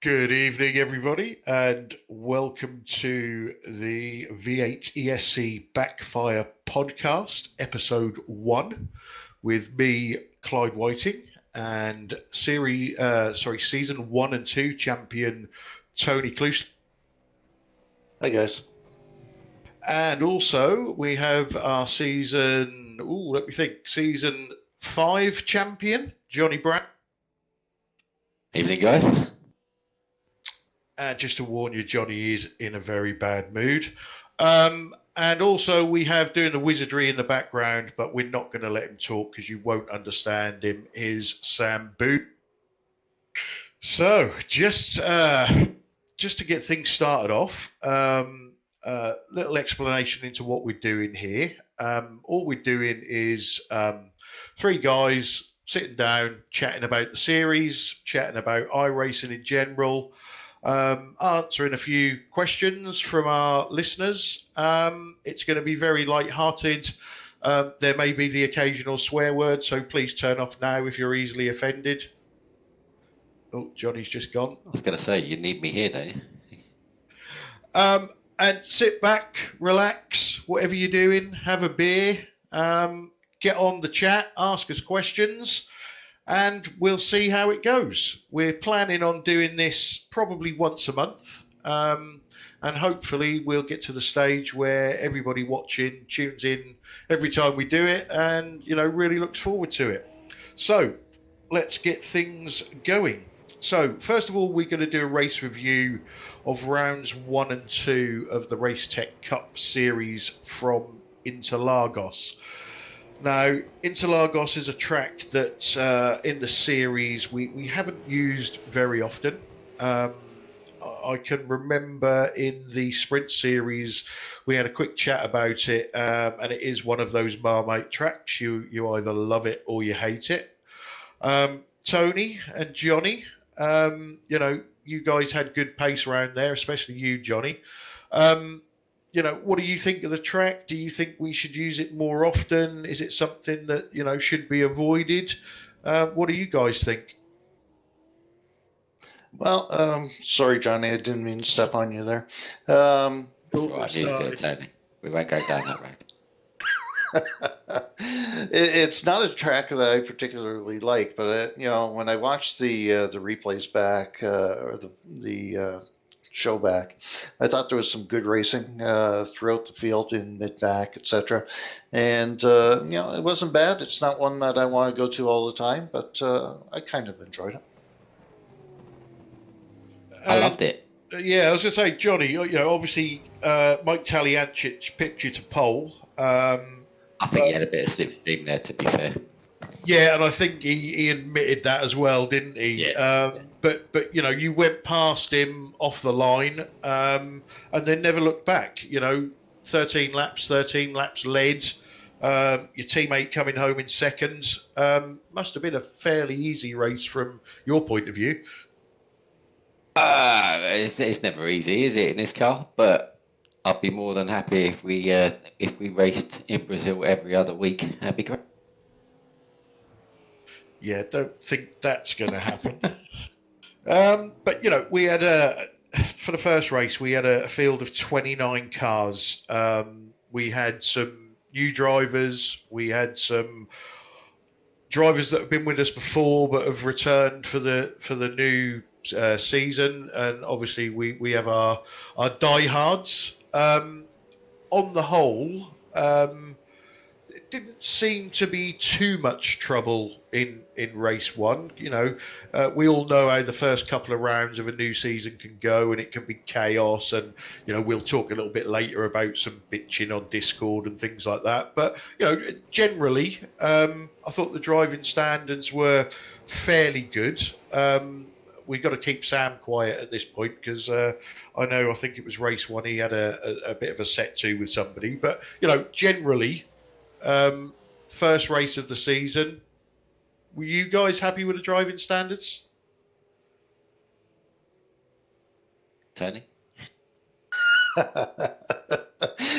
Good evening, everybody, and welcome to the V8ESC Backfire podcast, episode 1, with me, Clyde Whiting, and season 1 and 2 champion Tony Cluse. Hi, guys. And also we have our season 5 champion Johnny Brown. Evening, guys. And just to warn you, Johnny is in a very bad mood. And also we have doing the wizardry in the background, but we're not going to let him talk because you won't understand him, is Sam Boot. So just to get things started off, little explanation into what we're doing here. All we're doing is 3 guys sitting down, chatting about the series, chatting about iRacing in general, answering a few questions from our listeners. It's going to be very light-hearted. There may be the occasional swear word, so please turn off now if you're easily offended. Oh, Johnny's just gone. I was going to say, you need me here, don't you? And sit back, relax, whatever you're doing, have a beer, get on the chat, ask us questions, and we'll see how it goes. We're planning on doing this probably once a month, and hopefully we'll get to the stage where everybody watching tunes in every time we do it and, really looks forward to it. So let's get things going. So first of all, we're going to do a race review of rounds 1 and 2 of the Racetech Cup series from Interlagos. Now, Interlagos is a track that in the series we haven't used very often. I can remember in the Sprint series we had a quick chat about it, and it is one of those Marmite tracks. You either love it or you hate it. Tony and Johnny, you guys had good pace around there, especially you, Johnny. What do you think of the track? Do you think we should use it more often? Is it something that, should be avoided? What do you guys think? Well, sorry, Johnny, I didn't mean to step on you there. Right, Tony. We won't go down that road. It's not a track that I particularly like, but when I watched the replays back or the show back, I thought there was some good racing throughout the field in mid-back, etc. And it wasn't bad. It's not one that I want to go to all the time, but I kind of enjoyed it. I loved it. Yeah, I was going to say, Johnny, obviously Mike Taliancic picked you to pole. I think he had a bit of slipstream there, to be fair. Yeah, and I think he admitted that as well, didn't he? Yeah. But you went past him off the line, and then never looked back. 13 laps led. Your teammate coming home in second. Must have been a fairly easy race from your point of view. It's never easy, is it, in this car? But I'd be more than happy if we raced in Brazil every other week. That'd be great. Yeah, don't think that's going to happen. But we had for the first race we had a field of 29 cars. We had some new drivers. We had some drivers that have been with us before but have returned for the new season, and obviously we have our diehards. On the whole, it didn't seem to be too much trouble in race 1. We all know how the first couple of rounds of a new season can go, and it can be chaos, and we'll talk a little bit later about some bitching on Discord and things like that. But generally, I thought the driving standards were fairly good. We've got to keep Sam quiet at this point because I think it was race 1 he had a bit of a set to with somebody. But generally, first race of the season, were you guys happy with the driving standards? Tony?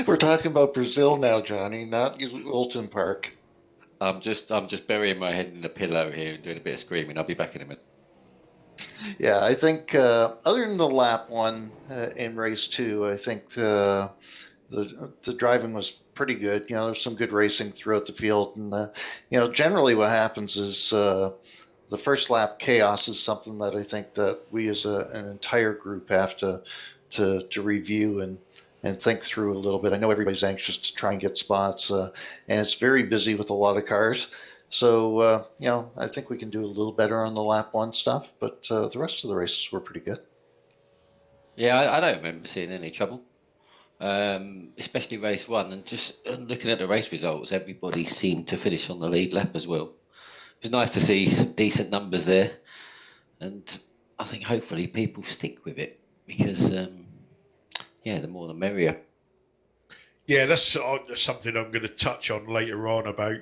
We're talking about Brazil now, Johnny, not Alton Park. I'm just burying my head in the pillow here and doing a bit of screaming. I'll be back in a minute. Yeah, I think other than the lap one in race two, I think the driving was pretty good. There's some good racing throughout the field, and generally what happens is the first lap chaos is something that I think that we as an entire group have to review and think through a little bit. I know everybody's anxious to try and get spots, and it's very busy with a lot of cars. So, I think we can do a little better on the lap one stuff, but the rest of the races were pretty good. Yeah, I don't remember seeing any trouble, especially race one. And just looking at the race results, everybody seemed to finish on the lead lap as well. It was nice to see some decent numbers there, and I think hopefully people stick with it because, the more the merrier. Yeah, that's something I'm going to touch on later on about,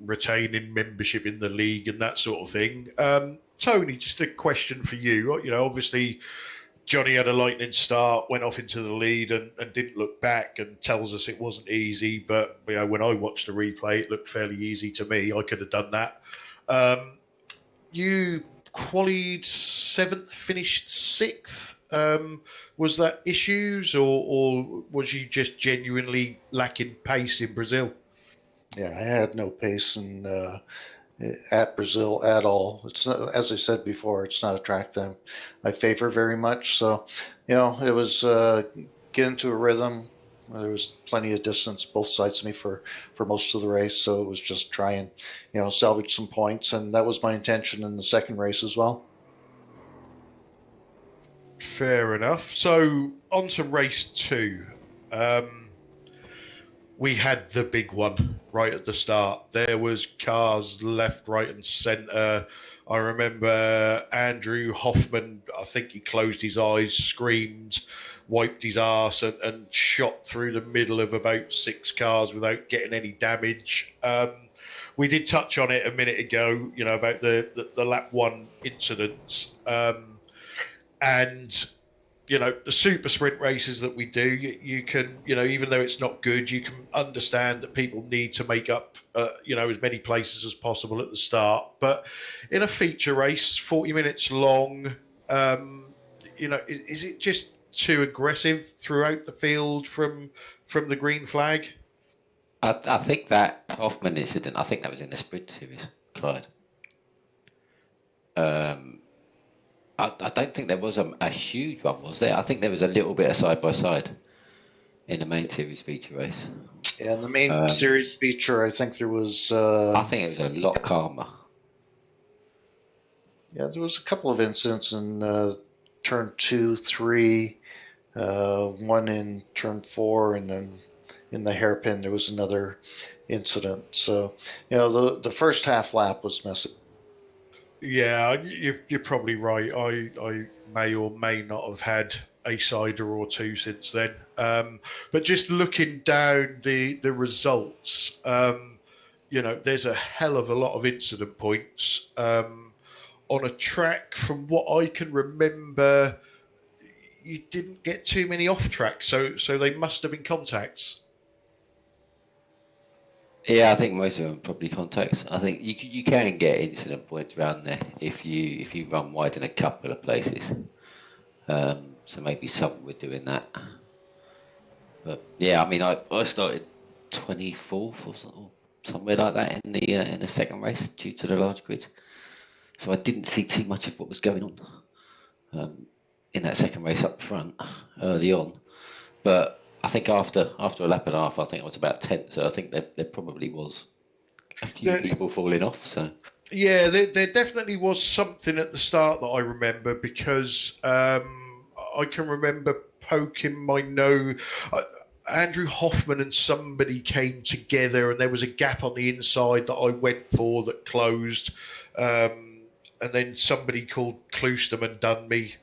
retaining membership in the league and that sort of thing. Tony, just a question for you. Obviously, Johnny had a lightning start, went off into the lead and didn't look back and tells us it wasn't easy. But, when I watched the replay, it looked fairly easy to me. I could have done that. You qualied seventh, finished sixth. Was that issues or was you just genuinely lacking pace in Brazil? Yeah, I had no pace at Brazil at all. It's not, as I said before, it's not a track that I favor very much. So, it was get into a rhythm. There was plenty of distance both sides of me for most of the race, so it was just try and salvage some points, and that was my intention in the second race as well. Fair enough. So on to race two. We had the big one right at the start. There was cars left, right, and centre. I remember Andrew Hoffman, I think he closed his eyes, screamed, wiped his arse, and shot through the middle of about 6 cars without getting any damage. We did touch on it a minute ago, about the lap one incidents. And the super sprint races that we do, you can, even though it's not good, you can understand that people need to make up, as many places as possible at the start. But in a feature race, 40 minutes long, is it just too aggressive throughout the field from the green flag? I think that Hoffman incident, I think that was in the sprint series, Clyde. I don't think there was a huge one, was there? I think there was a little bit of side by side in the main series feature race. Yeah, in the main series feature, I think there was. I think it was a lot calmer. Yeah, there was a couple of incidents in turn 2, 3, one in turn 4, and then in the hairpin there was another incident. So, the first half lap was messy. Yeah, you're probably right. I may or may not have had a cider or two since then. But just looking down the results, there's a hell of a lot of incident points on a track. From what I can remember, you didn't get too many off tracks, so they must have been contacts. Yeah, I think most of them are probably contacts. I think you can get incident points around there if you run wide in a couple of places. So maybe some were doing that. But yeah, I mean, I started 24th or somewhere like that in the second race due to the large grids. So I didn't see too much of what was going on in that second race up front early on. But I think after a lap and a half, I think it was about 10th. So I think there probably was a few people falling off. So yeah, there definitely was something at the start that I remember because I can remember poking my nose. Andrew Hoffman and somebody came together, and there was a gap on the inside that I went for that closed, and then somebody called Clouston and done me.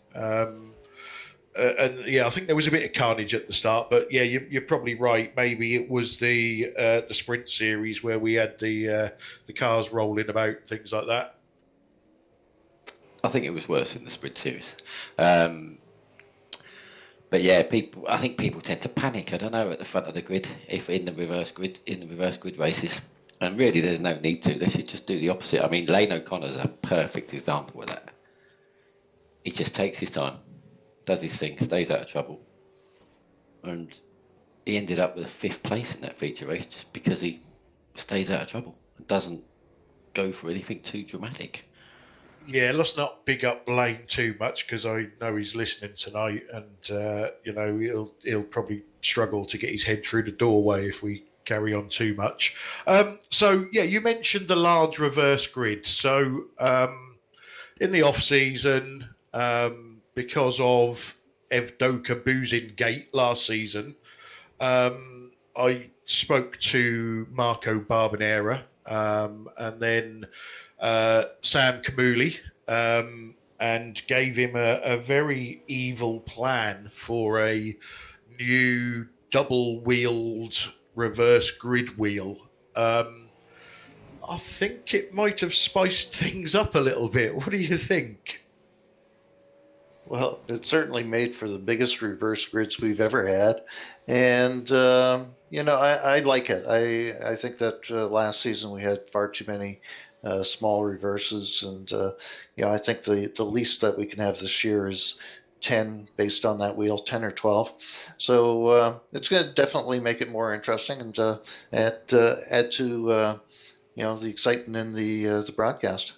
And yeah, I think there was a bit of carnage at the start, but yeah, you're probably right. Maybe it was the sprint series where we had the cars rolling about, things like that. I think it was worse in the sprint series. But yeah, I think people tend to panic. I don't know, at the front of the grid, if in the reverse grid races, and really there's no need to. They should just do the opposite. I mean, Lane O'Connor's a perfect example of that. he just takes his time, does his thing, stays out of trouble, and he ended up with a 5th place in that feature race just because he stays out of trouble and doesn't go for anything too dramatic. Yeah, let's not big up Lane too much because I know he's listening tonight, and he'll probably struggle to get his head through the doorway if we carry on too much. So yeah, you mentioned the large reverse grid. So in the off season, because of Evdoka boozing gate last season, I spoke to Marco Barbanera, and then Sam Kamuli, and gave him a very evil plan for a new double-wheeled reverse grid wheel. I think it might have spiced things up a little bit. What do you think? Well, it certainly made for the biggest reverse grids we've ever had, and I like it. I think that last season we had far too many small reverses, and I think the least that we can have this year is 10 based on that wheel, 10 or 12. So it's going to definitely make it more interesting and add to the excitement in the broadcast.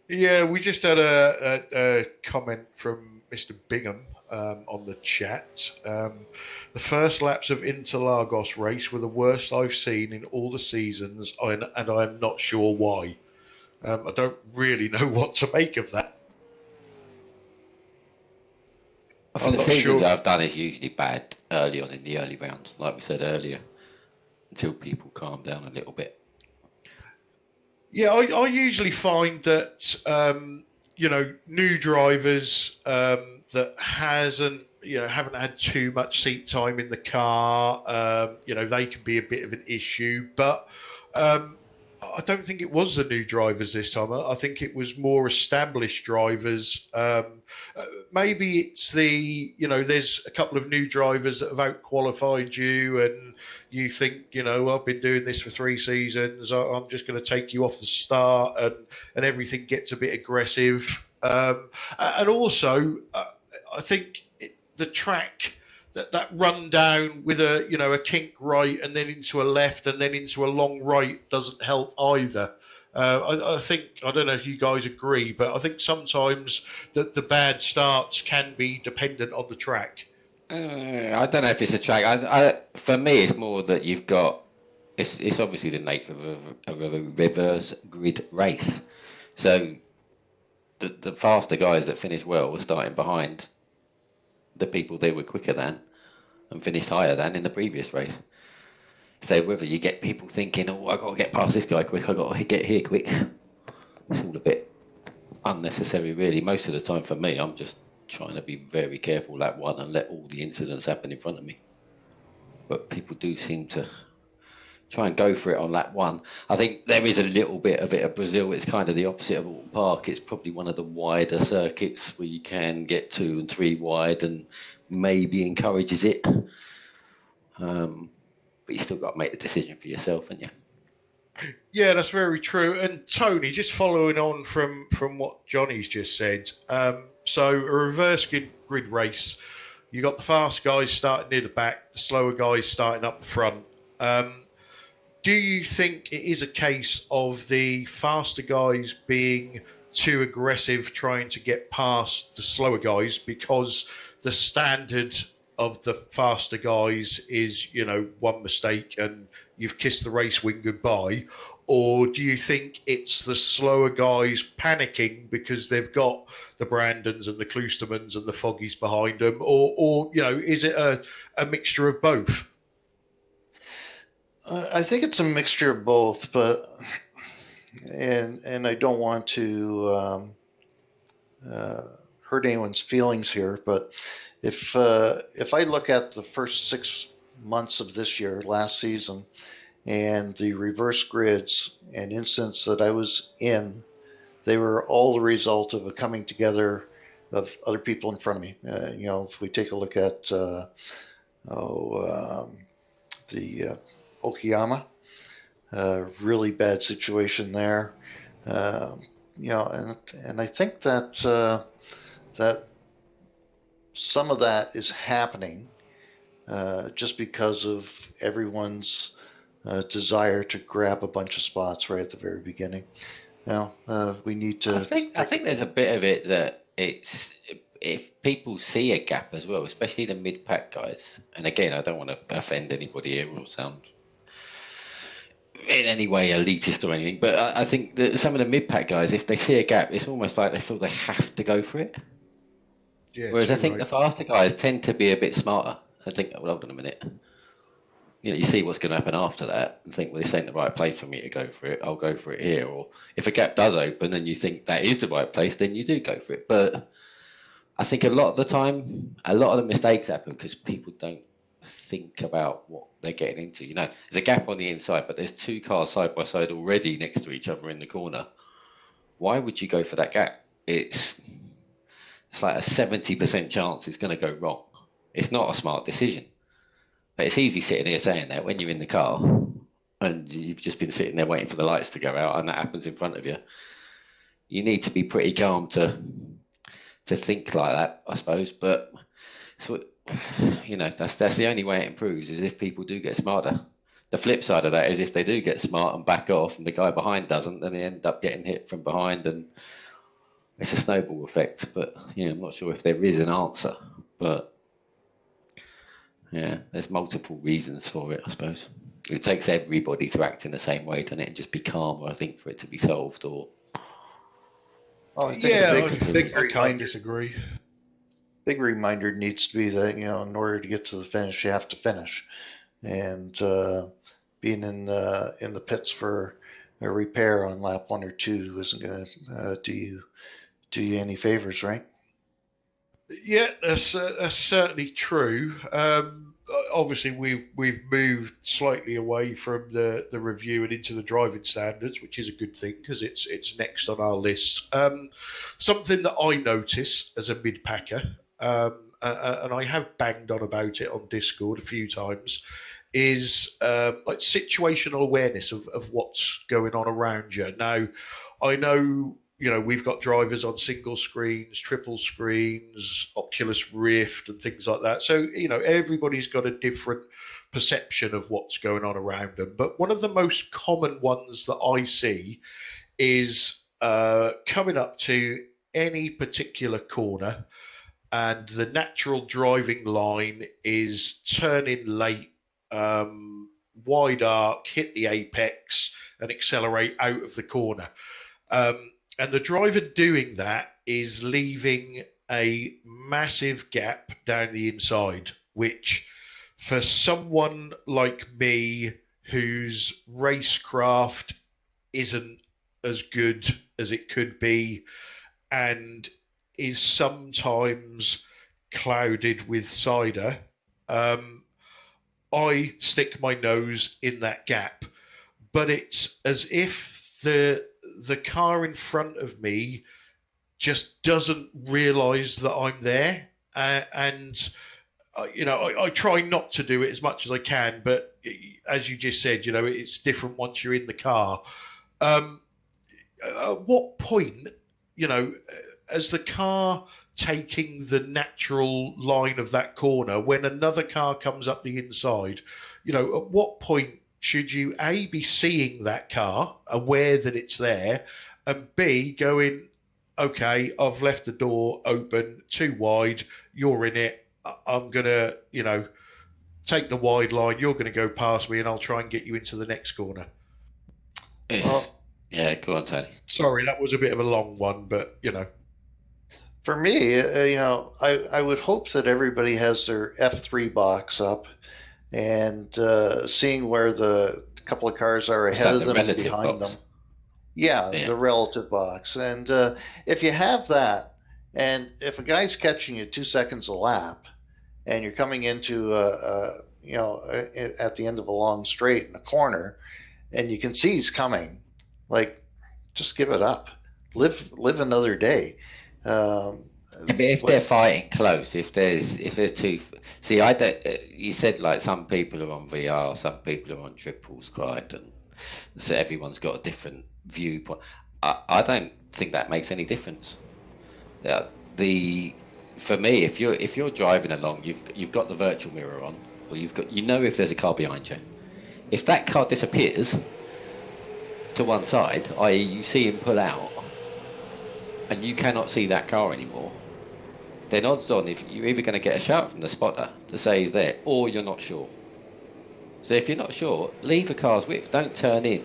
Yeah, we just had a comment from Mr. Bingham on the chat. The first laps of Interlagos race were the worst I've seen in all the seasons, and I'm not sure why. I don't really know what to make of that. I think the seasons I've done is usually bad early on in the early rounds, like we said earlier, until people calm down a little bit. Yeah, I usually find that new drivers that haven't had too much seat time in the car, they can be a bit of an issue. But I don't think it was the new drivers this time. I think it was more established drivers. Maybe it's there's a couple of new drivers that have out-qualified you, and you think, I've been doing this for 3 seasons. I'm just going to take you off the start, and everything gets a bit aggressive. And also, I think the track. That run down with a kink right and then into a left and then into a long right doesn't help either. I think, I don't know if you guys agree, but I think sometimes the bad starts can be dependent on the track. I don't know if it's a track. For me, it's more that you've got. It's obviously the nature of a reverse grid race. So the faster guys that finish well were starting behind the people they were quicker than and finished higher than in the previous race. So whether you get people thinking, oh, I got to get past this guy quick, I got to get here quick, it's all a bit unnecessary, really. Most of the time for me, I'm just trying to be very careful lap 1 and let all the incidents happen in front of me. But people do seem to try and go for it on lap 1. I think there is a little bit of it at Brazil. It's kind of the opposite of Alton Park. It's probably one of the wider circuits where you can get 2 and 3 wide and maybe encourages it. But you still got to make the decision for yourself, haven't you? Yeah, that's very true. And Tony, just following on from what Johnny's just said, so a reverse grid race, you got the fast guys starting near the back, the slower guys starting up the front. Do you think it is a case of the faster guys being too aggressive trying to get past the slower guys because the standard of the faster guys is, one mistake and you've kissed the race win goodbye? Or do you think it's the slower guys panicking because they've got the Brandons and the Klustermans and the Foggies behind them? Or is it a mixture of both? I think it's a mixture of both, but and I don't want to hurt anyone's feelings here, but if I look at the first 6 months of this year, last season, and the reverse grids and incidents that I was in, they were all the result of a coming together of other people in front of me. If we take a look at the Okayama, really bad situation there. and I think that that some of that is happening just because of everyone's desire to grab a bunch of spots right at the very beginning. We need to. I think there's a bit of it that it's if people see a gap as well, especially the mid-pack guys. And again, I don't want to offend anybody here or sound in any way elitist or anything, but I think that some of the mid-pack guys, if they see a gap, it's almost like they feel they have to go for it. Yeah, Whereas I think right. the faster guys tend to be a bit smarter. I think, well, hold on a minute. You see what's going to happen after that and think, well, this ain't the right place for me to go for it. I'll go for it here. Or if a gap does open and you think that is the right place, then you do go for it. But I think a lot of the time, a lot of the mistakes happen because people don't think about what they're getting into. There's a gap on the inside, but there's two cars side by side already next to each other in the corner. Why would you go for that gap? It's like a 70% chance it's going to go wrong. It's not a smart decision. But it's easy sitting here saying that when you're in the car and you've just been sitting there waiting for the lights to go out and that happens in front of you. You need to be pretty calm to think like that, I suppose. But so that's the only way it improves is if people do get smarter. The flip side of that is if they do get smart and back off and the guy behind doesn't, then they end up getting hit from behind and it's a snowball effect. But I'm not sure if there is an answer. But yeah, there's multiple reasons for it, I suppose. It takes everybody to act in the same way, doesn't it? And just be calmer, I think, for it to be solved. Or I can't disagree. Big reminder needs to be that in order to get to the finish, you have to finish, and being in the pits for a repair on lap 1 or 2 isn't going to do you any favors, right? Yeah, that's certainly true. Obviously, we've moved slightly away from the review and into the driving standards, which is a good thing because it's next on our list. Something that I notice as a mid packer, and I have banged on about it on Discord a few times, is like situational awareness of what's going on around you. Now, I know. We've got drivers on single screens, triple screens, Oculus Rift, and things like that. So, everybody's got a different perception of what's going on around them. But one of the most common ones that I see is coming up to any particular corner, and the natural driving line is turning late, wide arc, hit the apex, and accelerate out of the corner. And the driver doing that is leaving a massive gap down the inside, which for someone like me whose racecraft isn't as good as it could be and is sometimes clouded with cider, I stick my nose in that gap. But it's as if the car in front of me just doesn't realize that I'm there. And I try not to do it as much as I can. But as you just said, it's different once you're in the car. At what point, as the car taking the natural line of that corner, when another car comes up the inside, at what point should you A, be seeing that car, aware that it's there, and B, going, okay, I've left the door open too wide, you're in it, I'm going to, take the wide line, you're going to go past me and I'll try and get you into the next corner. Yeah, go on, Tony. Sorry, that was a bit of a long one, but, For me, I would hope that everybody has their F3 box up and seeing where the couple of cars are ahead of them and behind them. Yeah, the relative box. And if you have that, and if a guy's catching you 2 seconds a lap, and you're coming into at the end of a long straight in a corner, and you can see he's coming, like, just give it up. Live another day. But if they're fighting close, if there's two, see, I don't. You said like some people are on VR, some people are on triple slide, and so everyone's got a different viewpoint. I don't think that makes any difference. For me, if you're driving along, you've got the virtual mirror on, or you know if there's a car behind you. If that car disappears to one side, i.e. you see him pull out, and you cannot see that car anymore, then odds on if you're either going to get a shout from the spotter to say he's there, or you're not sure. So if you're not sure, leave a car's width. Don't turn in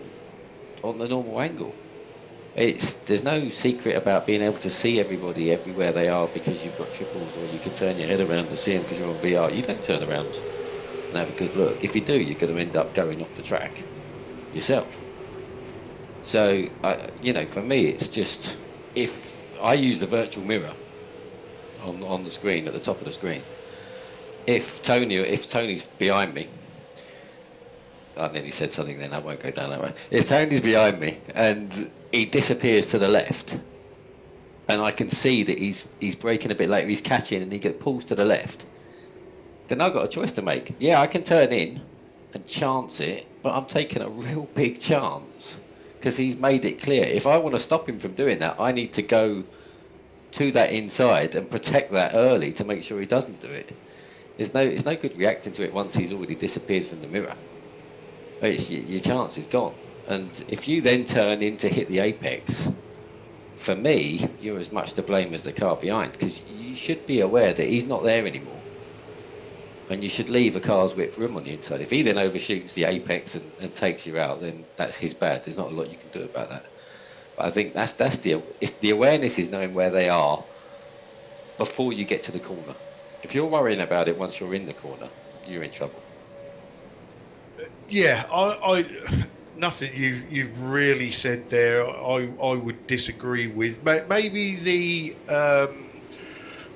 on the normal angle. There's no secret about being able to see everybody everywhere they are because you've got triples, or you can turn your head around and see them because you're on VR. You don't turn around and have a good look. If you do, you're going to end up going off the track yourself. So, for me, it's just, if I use the virtual mirror on the screen, at the top of the screen, if Tony's behind me, I nearly said something then, I won't go down that way. If Tony's behind me and he disappears to the left, and I can see that he's braking a bit later, he's catching, and he pulls to the left, then I've got a choice to make. Yeah, I can turn in and chance it, but I'm taking a real big chance because he's made it clear. If I want to stop him from doing that, I need to go to that inside and protect that early to make sure he doesn't do it. It's no good reacting to it once he's already disappeared from the mirror. Your chance is gone. And if you then turn in to hit the apex, for me, you're as much to blame as the car behind, because you should be aware that he's not there anymore. And you should leave a car's width room on the inside. If he then overshoots the apex and takes you out, then that's his bad. There's not a lot you can do about that. But I think that's the awareness is knowing where they are before you get to the corner. If you're worrying about it once you're in the corner, you're in trouble. Yeah, I nothing you've really said there I would disagree with. Maybe the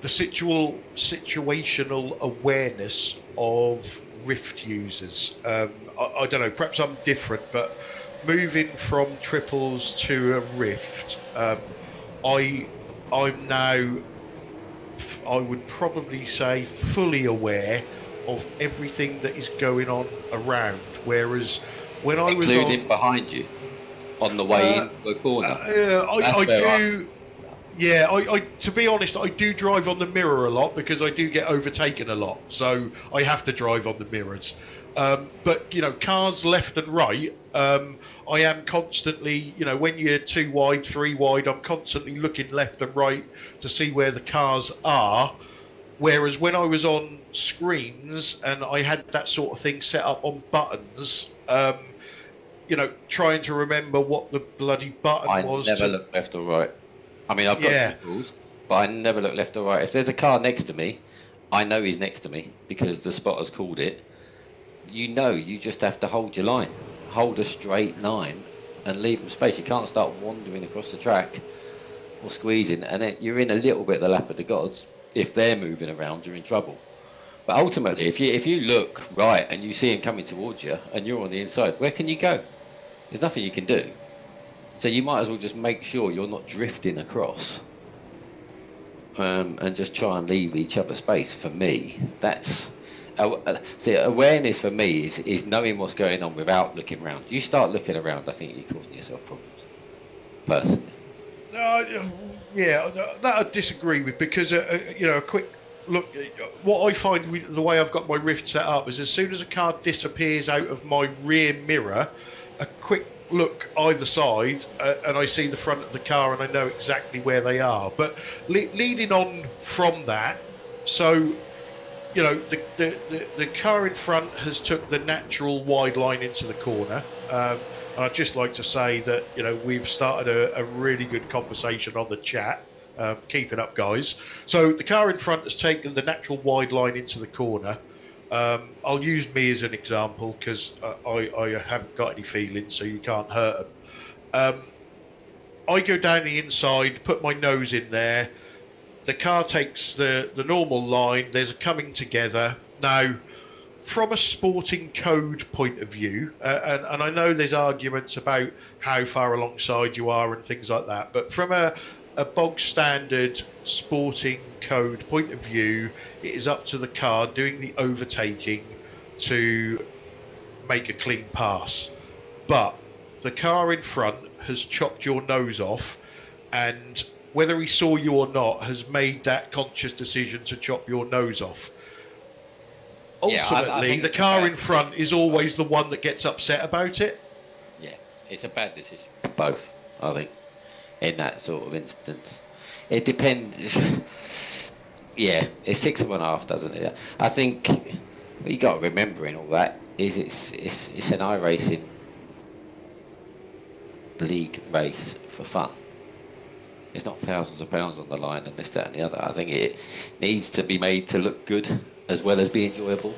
situational awareness of Rift users. I don't know, perhaps I'm different, but moving from triples to a Rift, I'm now, I would probably say, fully aware of everything that is going on around, whereas when I was including behind you on the way into the corner. I do. Yeah, I to be honest, I do drive on the mirror a lot because I do get overtaken a lot, so I have to drive on the mirrors. But cars left and right, I am constantly, when you're 2 wide, 3 wide, I'm constantly looking left and right to see where the cars are. Whereas when I was on screens and I had that sort of thing set up on buttons, trying to remember what the bloody button was. I never look left or right. I mean, I've got rules, but I never look left or right. If there's a car next to me, I know he's next to me because the spotter's called it. You just have to hold your line. Hold a straight line and leave them space. You can't start wandering across the track or squeezing, and then you're in a little bit of the lap of the gods. If they're moving around, you're in trouble. But ultimately, if you look right and you see him coming towards you and you're on the inside, where can you go? There's nothing you can do. So you might as well just make sure you're not drifting across, and just try and leave each other space. For me, that's awareness. For me, is knowing what's going on without looking around. You start looking around, I think you're causing yourself problems. Personally. Yeah, that I disagree with because a quick look. What I find with the way I've got my Rift set up is as soon as a car disappears out of my rear mirror, a quick look either side, and I see the front of the car, and I know exactly where they are. But leading on from that, so the car in front has took the natural wide line into the corner. And I'd just like to say that we've started a really good conversation on the chat. Keep it up, guys. So the car in front has taken the natural wide line into the corner. I'll use me as an example because I haven't got any feelings, so you can't hurt them. I go down the inside, put my nose in there. The car takes the normal line. There's a coming together. Now, from a sporting code point of view, and I know there's arguments about how far alongside you are and things like that, but from a bog standard sporting code point of view, it is up to the car doing the overtaking to make a clean pass. But the car in front has chopped your nose off, and whether he saw you or not, has made that conscious decision to chop your nose off. Yeah, I Ultimately, think the it's a car bad in front decision. is always the one that gets upset about it. Yeah, it's a bad decision for both, I think, in that sort of instance. It depends. Yeah, it's 6.5, doesn't it? I think what you got to remember in all that is it's an iRacing league race for fun. It's not thousands of pounds on the line and this, that, and the other. I think it needs to be made to look good as well as be enjoyable.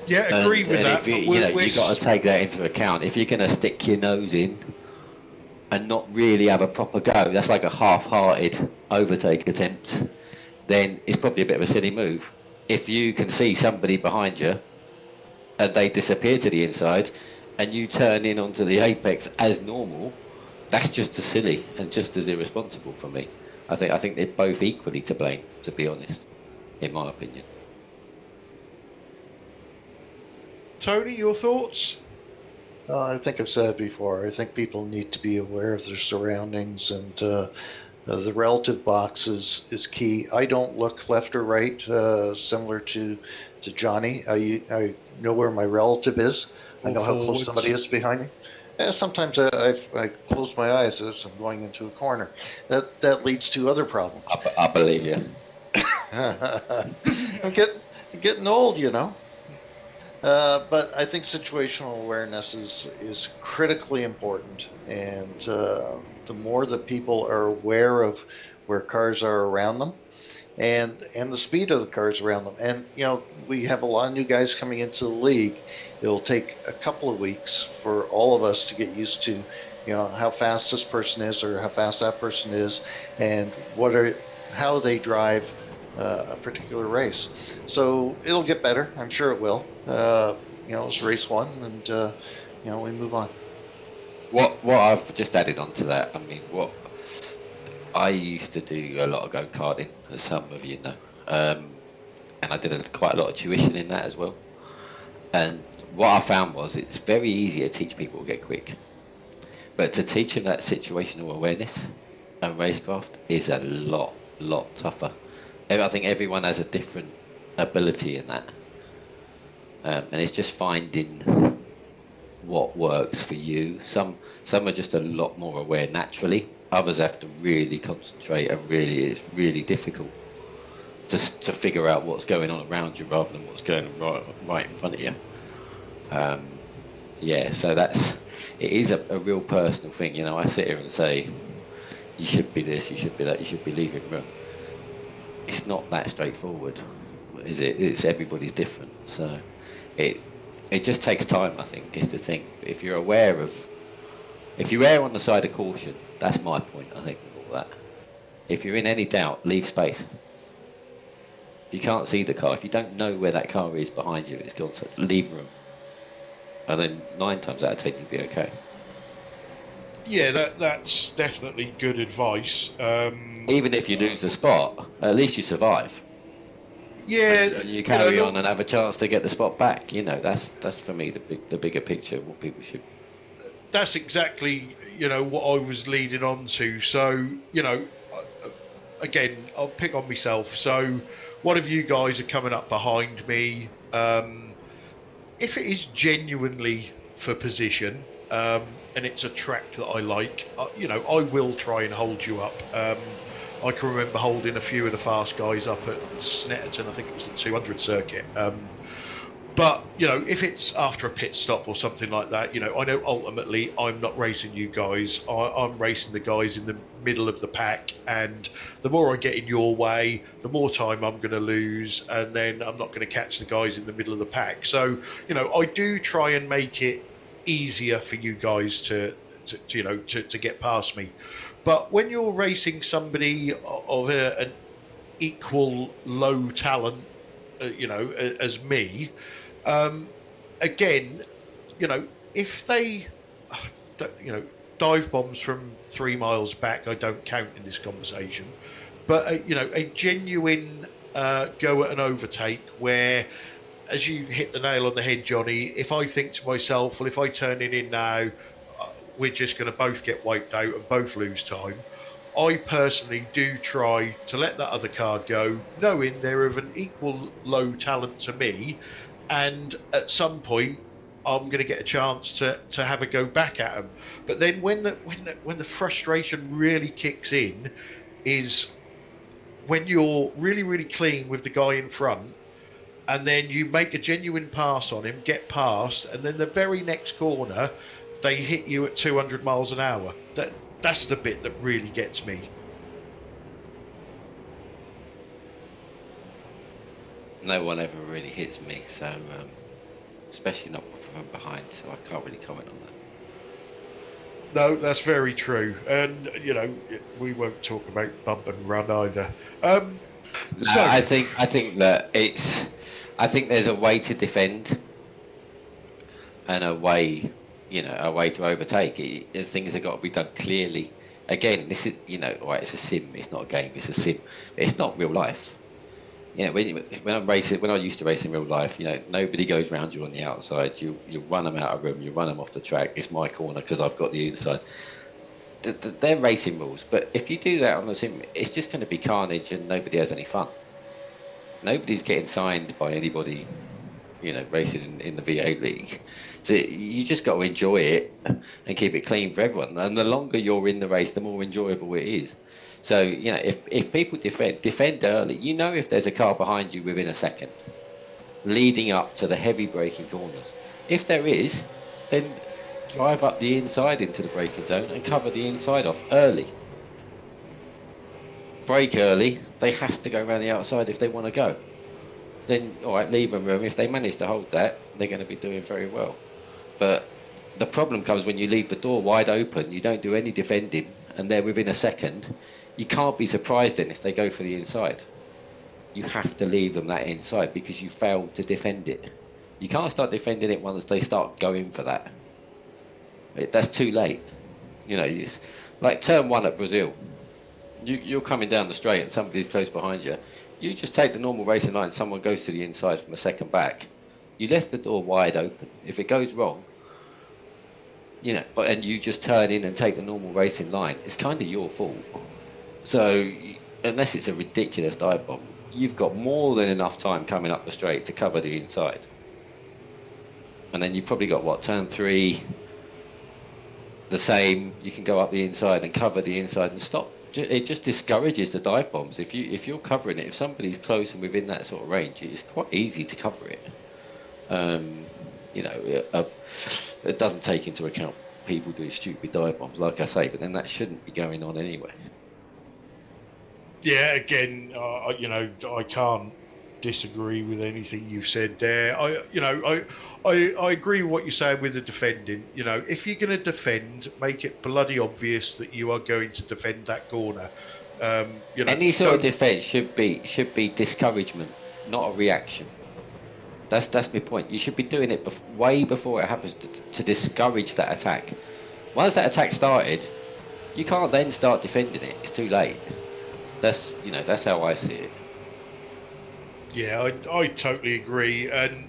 Yeah, agree with that. If you got to take that into account. If you're going to stick your nose in and not really have a proper go, that's like a half-hearted overtake attempt, then it's probably a bit of a silly move. If you can see somebody behind you and they disappear to the inside and you turn in onto the apex as normal, that's just as silly and just as irresponsible for me. I think they're both equally to blame, to be honest, in my opinion. Tony, your thoughts? I think I've said it before. I think people need to be aware of their surroundings, and the relative box is key. I don't look left or right, similar to Johnny. I know where my relative is. I know how close somebody is behind me. Sometimes I close my eyes as I'm going into a corner. That leads to other problems. I believe you. I'm getting old, you know. But I think situational awareness is critically important, and the more that people are aware of where cars are around them, and the speed of the cars around them, and we have a lot of new guys coming into the league. It'll take a couple of weeks for all of us to get used to, how fast this person is or how fast that person is, and how they drive a particular race. So it'll get better. I'm sure it will. It's race one, and we move on. What I've just added on to that, I mean, what I used to do a lot of go-karting, as some of you know, and I did quite a lot of tuition in that as well. And what I found was it's very easy to teach people to get quick, but to teach them that situational awareness and racecraft is a lot tougher. I think everyone has a different ability in that, and it's just finding what works for you. Some are just a lot more aware naturally. Others have to really concentrate, and it's really difficult just to figure out what's going on around you rather than what's going on right in front of you. So it is a real personal thing. I sit here and say, you should be this, you should be that, you should be leaving room. It's not that straightforward, is it? It's everybody's different, so it just takes time. I think is the thing. If you err on the side of caution, that's my point. I think with all that. If you're in any doubt, leave space. If you can't see the car, if you don't know where that car is behind you, it's got to leave room, and then 9 times out of 10 you'll be okay. Yeah, that's definitely good advice. Even if you lose the spot, at least you survive. Yeah, and you carry on and have a chance to get the spot back. That's for me the bigger picture of what people should. That's exactly what I was leading on to. So again, I'll pick on myself. So one of you guys are coming up behind me. If it is genuinely for position, and it's a track that I like, I will try and hold you up. I can remember holding a few of the fast guys up at Snetterton. I think it was the 200 circuit. But, if it's after a pit stop or something like that, I know ultimately I'm not racing you guys. I'm racing the guys in the middle of the pack. And the more I get in your way, the more time I'm going to lose. And then I'm not going to catch the guys in the middle of the pack. So, I do try and make it easier for you guys to get past me. But when you're racing somebody of an equal low talent, as me, again, if they, dive bombs from 3 miles back, I don't count in this conversation. But a genuine go at an overtake where, as you hit the nail on the head, Johnny, if I think to myself, well, if I turn it in now, we're just going to both get wiped out and both lose time. I personally do try to let that other card go, knowing they're of an equal low talent to me, and at some point I'm going to get a chance to have a go back at them. But then when the frustration really kicks in is when you're really, really clean with the guy in front, and then you make a genuine pass on him, get past, and then the very next corner they hit you at 200 miles an hour. That's the bit that really gets me. No one ever really hits me, so especially not from behind, so I can't really comment on that. No, that's very true. And, you know, we won't talk about bump and run either. So I think that I think there's a way to defend and a way to overtake. Things have got to be done clearly. Again, this is, right, it's a sim. It's not a game. It's a sim. It's not real life. When I used to race in real life, nobody goes round you on the outside. You run them out of room. You run them off the track. It's my corner because I've got the inside. They're racing rules. But if you do that on the sim, it's just going to be carnage and nobody has any fun. Nobody's getting signed by anybody, racing in the V8 league. So you just got to enjoy it and keep it clean for everyone. And the longer you're in the race, the more enjoyable it is. So, if people defend early, if there's a car behind you within a second, leading up to the heavy braking corners. If there is, then drive up the inside into the braking zone and cover the inside off early. Brake early, they have to go around the outside if they want to go. Then, all right, leave them room. If they manage to hold that, they're going to be doing very well. But the problem comes when you leave the door wide open, you don't do any defending, and they're within a second. You can't be surprised then if they go for the inside. You have to leave them that inside because you failed to defend it. You can't start defending it once they start going for that. That's too late. It's like turn one at Brazil. You're coming down the straight and somebody's close behind you. You just take the normal racing line, someone goes to the inside from a second back. You left the door wide open. If it goes wrong, and you just turn in and take the normal racing line, it's kind of your fault. So, unless it's a ridiculous dive bomb, you've got more than enough time coming up the straight to cover the inside. And then you've probably got, turn 3, the same, you can go up the inside and cover the inside and stop. It just discourages the dive bombs. If you're covering it, if somebody's close and within that sort of range, it's quite easy to cover it. It doesn't take into account people do stupid dive bombs, like I say, but then that shouldn't be going on anyway. Yeah, again, I can't disagree with anything you've said there. I agree with what you're saying with the defending. If you're going to defend, make it bloody obvious that you are going to defend that corner. Any sort of defence should be discouragement, not a reaction. That's my point. You should be doing it way before it happens to discourage that attack. Once that attack started, you can't then start defending it. It's too late. That's how I see it. Yeah, I totally agree. And,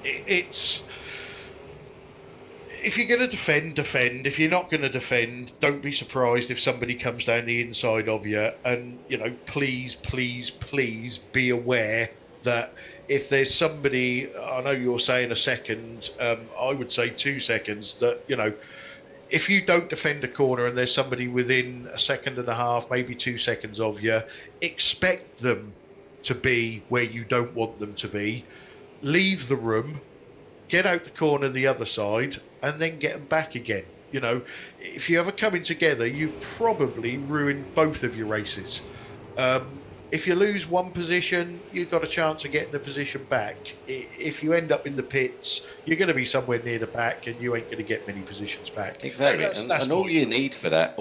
it's... If you're going to defend. If you're not going to defend, don't be surprised if somebody comes down the inside of you. And, please be aware that if there's somebody, I know you're saying a second, I would say 2 seconds, that, if you don't defend a corner and there's somebody within a second and a half, maybe 2 seconds of you, expect them to be where you don't want them to be. Leave the room, get out the corner the other side, and then get them back again. If you ever coming together, you've probably ruined both of your races. If you lose one position, you've got a chance of getting the position back. If you end up in the pits, you're going to be somewhere near the back, and you ain't going to get many positions back. Exactly, and all you need for that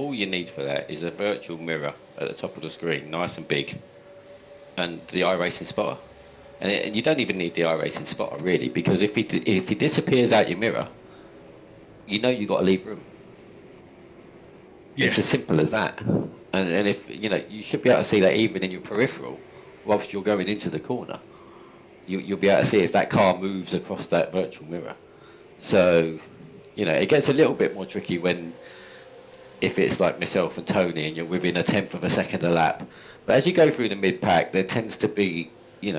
is a virtual mirror at the top of the screen, nice and big, and the iRacing spotter. And you don't even need the iRacing spotter really, because if he disappears out your mirror, you've got to leave room. Yeah. It's as simple as that. And if you should be able to see that even in your peripheral, whilst you're going into the corner, you'll be able to see if that car moves across that virtual mirror. So, it gets a little bit more tricky if it's like myself and Tony and you're within a tenth of a second a lap. But as you go through the mid-pack, there tends to be,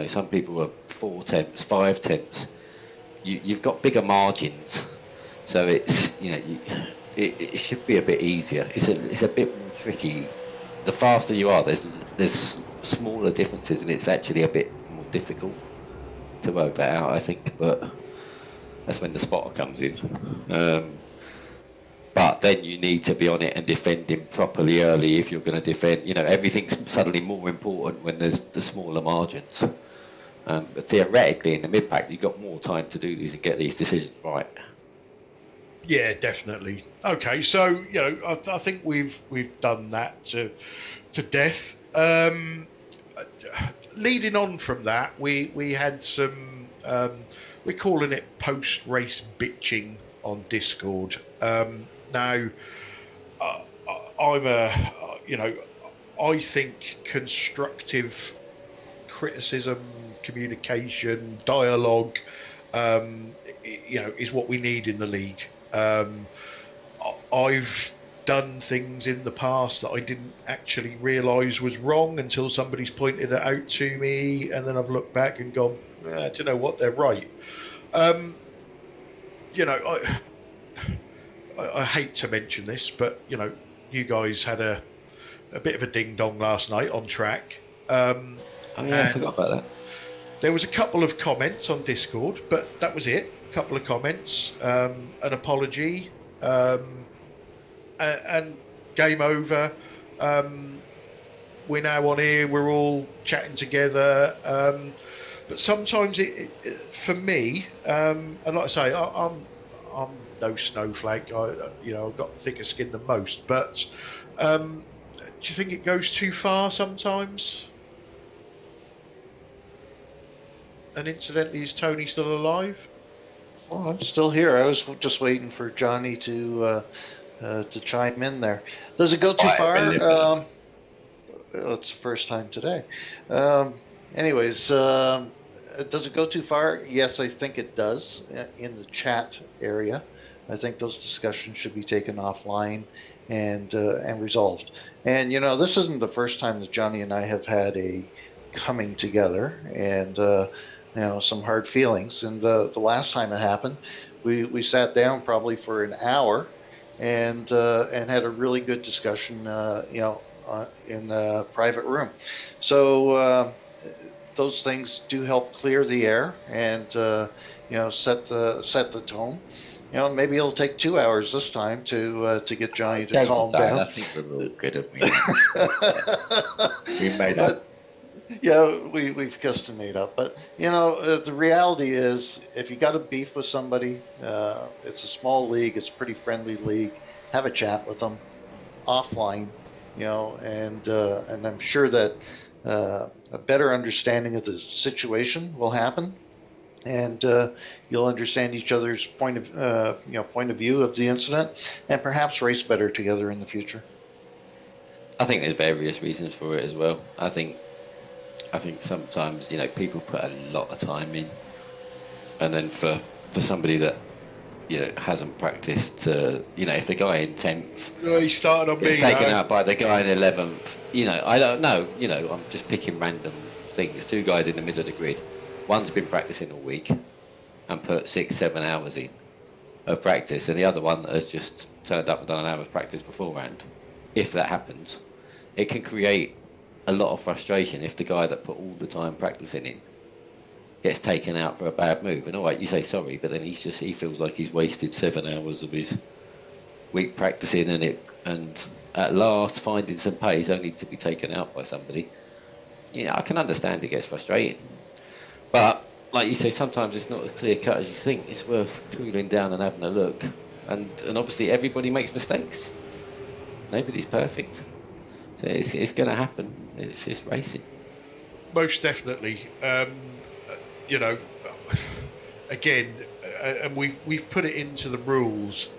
some people are 4 tenths, 5 tenths. You've got bigger margins. So it's, it should be a bit easier. It's a bit more tricky. The faster you are, there's smaller differences, and it's actually a bit more difficult to work that out, I think. But that's when the spotter comes in. But then you need to be on it and defending properly early if you're going to defend. Everything's suddenly more important when there's the smaller margins. But theoretically, in the mid-pack, you've got more time to do these and get these decisions right. Yeah, definitely. Okay, so I think we've done that to death. Leading on from that, we had some. We're calling it post-race bitching on Discord. Now, I think constructive criticism, communication, dialogue, is what we need in the league. I've done things in the past that I didn't actually realise was wrong until somebody's pointed it out to me, and then I've looked back and gone, do you know what? They're right. I hate to mention this, but you guys had a bit of a ding dong last night on track. I forgot about that. There was a couple of comments on Discord, but that was it. A couple of comments, an apology, and game over. We're now on here. We're all chatting together. But sometimes for me, and like I say, I'm no snowflake. I've got thicker skin than most. But do you think it goes too far sometimes? And incidentally, is Tony still alive? Well, I'm still here. I was just waiting for Johnny to chime in there. Does it go too far? It's the first time today. Anyways, does it go too far? Yes, I think it does in the chat area. I think those discussions should be taken offline and resolved. And this isn't the first time that Johnny and I have had a coming together and some hard feelings. And the last time it happened, we sat down probably for an hour and had a really good discussion in a private room. So those things do help clear the air and set the tone. Maybe it'll take 2 hours this time to get Johnny to calm down. I think we're all good at we made up. Yeah, we've kissed and made up. But the reality is, if you got a beef with somebody, it's a small league, it's a pretty friendly league. Have a chat with them offline, and I'm sure that a better understanding of the situation will happen, and you'll understand each other's point of view of the incident, and perhaps race better together in the future. I think there's various reasons for it as well. I think sometimes people put a lot of time in, and then for somebody that hasn't practiced, if the guy in 10th he started on gets taken out by the guy in 11th, I don't know, I'm just picking random things. 2 guys in the middle of the grid, one's been practicing all week and put 6-7 hours in of practice, and the other one has just turned up and done an hour's practice beforehand. If that happens, it can create a lot of frustration if the guy that put all the time practicing in gets taken out for a bad move. And all right, you say sorry, but then he feels like he's wasted 7 hours of his week practicing and at last finding some pace only to be taken out by somebody. I can understand it gets frustrating, but like you say, sometimes it's not as clear cut as you think. It's worth cooling down and having a look, and obviously everybody makes mistakes. Nobody's perfect. So it's going to happen. It's just racing. Most definitely. Again, and we've put it into the rules.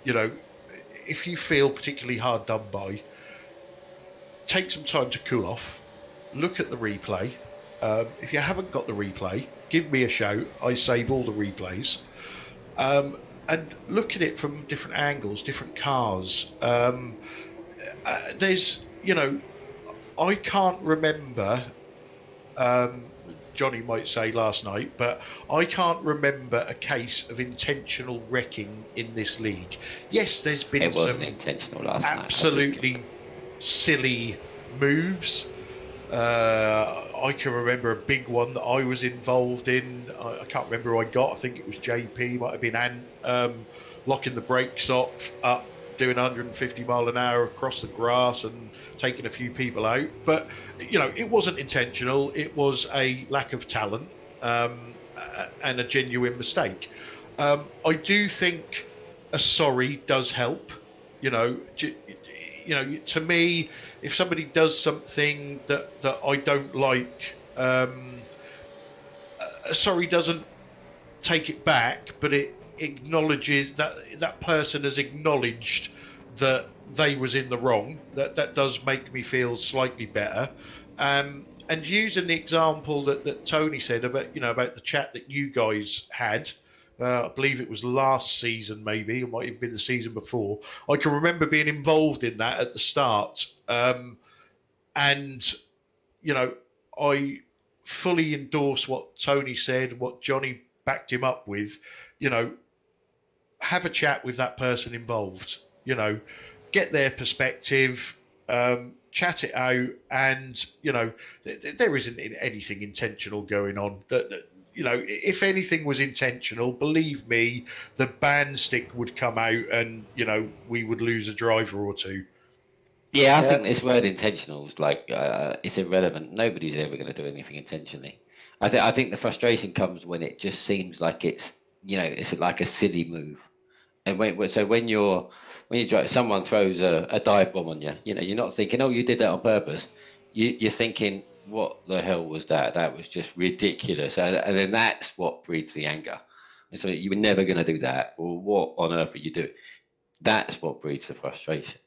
If you feel particularly hard done by, take some time to cool off. Look at the replay. If you haven't got the replay, give me a shout. I save all the replays. and look at it from different angles, different cars. There's, I can't remember. Johnny might say last night, but I can't remember a case of intentional wrecking in this league. Yes, there's been It wasn't some intentional last night. absolutely silly moves. I can remember a big one that I was involved in. I can't remember who I got. I think it was JP, might have been Ant, locking the brakes up, doing 150 mile an hour across the grass and taking a few people out. But, it wasn't intentional. It was a lack of talent, and a genuine mistake. I do think a sorry does help. To me, if somebody does something that I don't like, sorry doesn't take it back, but it acknowledges that person has acknowledged that they was in the wrong. That does make me feel slightly better. And using the example that Tony said about the chat that you guys had, I believe it was last season, maybe it might have been the season before. I can remember being involved in that at the start, and I fully endorse what Tony said, what Johnny backed him up with. Have a chat with that person involved. Get their perspective, chat it out, and there isn't anything intentional going on. That if anything was intentional, believe me, the band stick would come out, and we would lose a driver or two. Yeah, I Yeah. think this word intentional is like it's irrelevant. Nobody's ever going to do anything intentionally. I think the frustration comes when it just seems like it's like a silly move. And when you drive, someone throws a dive bomb on you, you're not thinking, oh, you did that on purpose. You're thinking, what the hell was that? That was just ridiculous. And then that's what breeds the anger. And so you were never going to do that. Or what on earth are you doing? That's what breeds the frustration.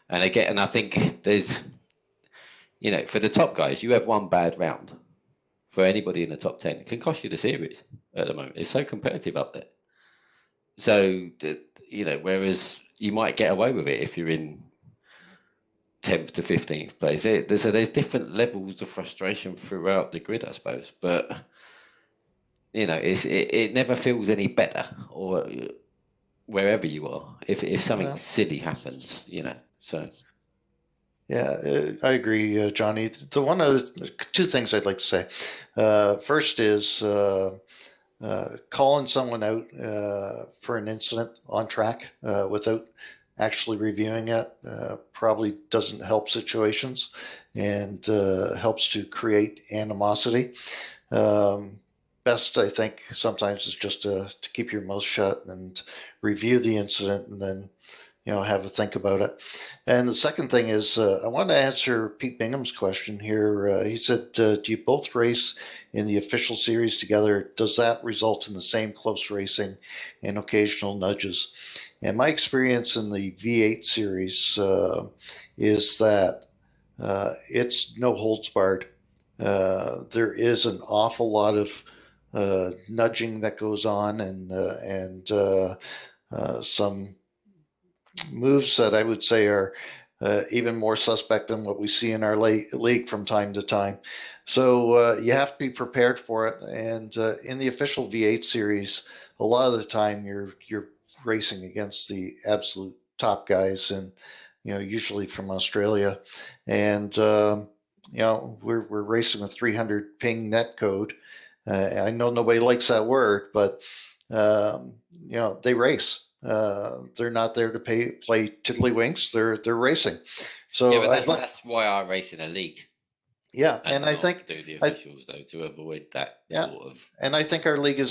And I think there's, for the top guys, you have one bad round. For anybody in the top 10, it can cost you the series at the moment. It's so competitive up there. So, whereas you might get away with it if you're in 10th to 15th place. There's different levels of frustration throughout the grid, I suppose. But, it never feels any better or wherever you are if something silly happens, so. Yeah, I agree, Johnny. Two things I'd like to say. First is calling someone out for an incident on track without actually reviewing it probably doesn't help situations and helps to create animosity. Best, I think, sometimes is just to keep your mouth shut and review the incident and then have a think about it. And the second thing is, I want to answer Pete Bingham's question here. He said, do you both race in the official series together? Does that result in the same close racing and occasional nudges? And my experience in the V8 series is that it's no holds barred. There is an awful lot of nudging that goes on and some moves that I would say are even more suspect than what we see in our league from time to time. So you have to be prepared for it. And in the official V8 series, a lot of the time you're racing against the absolute top guys, and usually from Australia. And we're racing with 300 ping net code. I know nobody likes that word, but they race. They're not there to play tiddlywinks. They're racing. So yeah, but that's why I race in a league. Yeah, and I think do the officials though to avoid that sort of. And I think our league is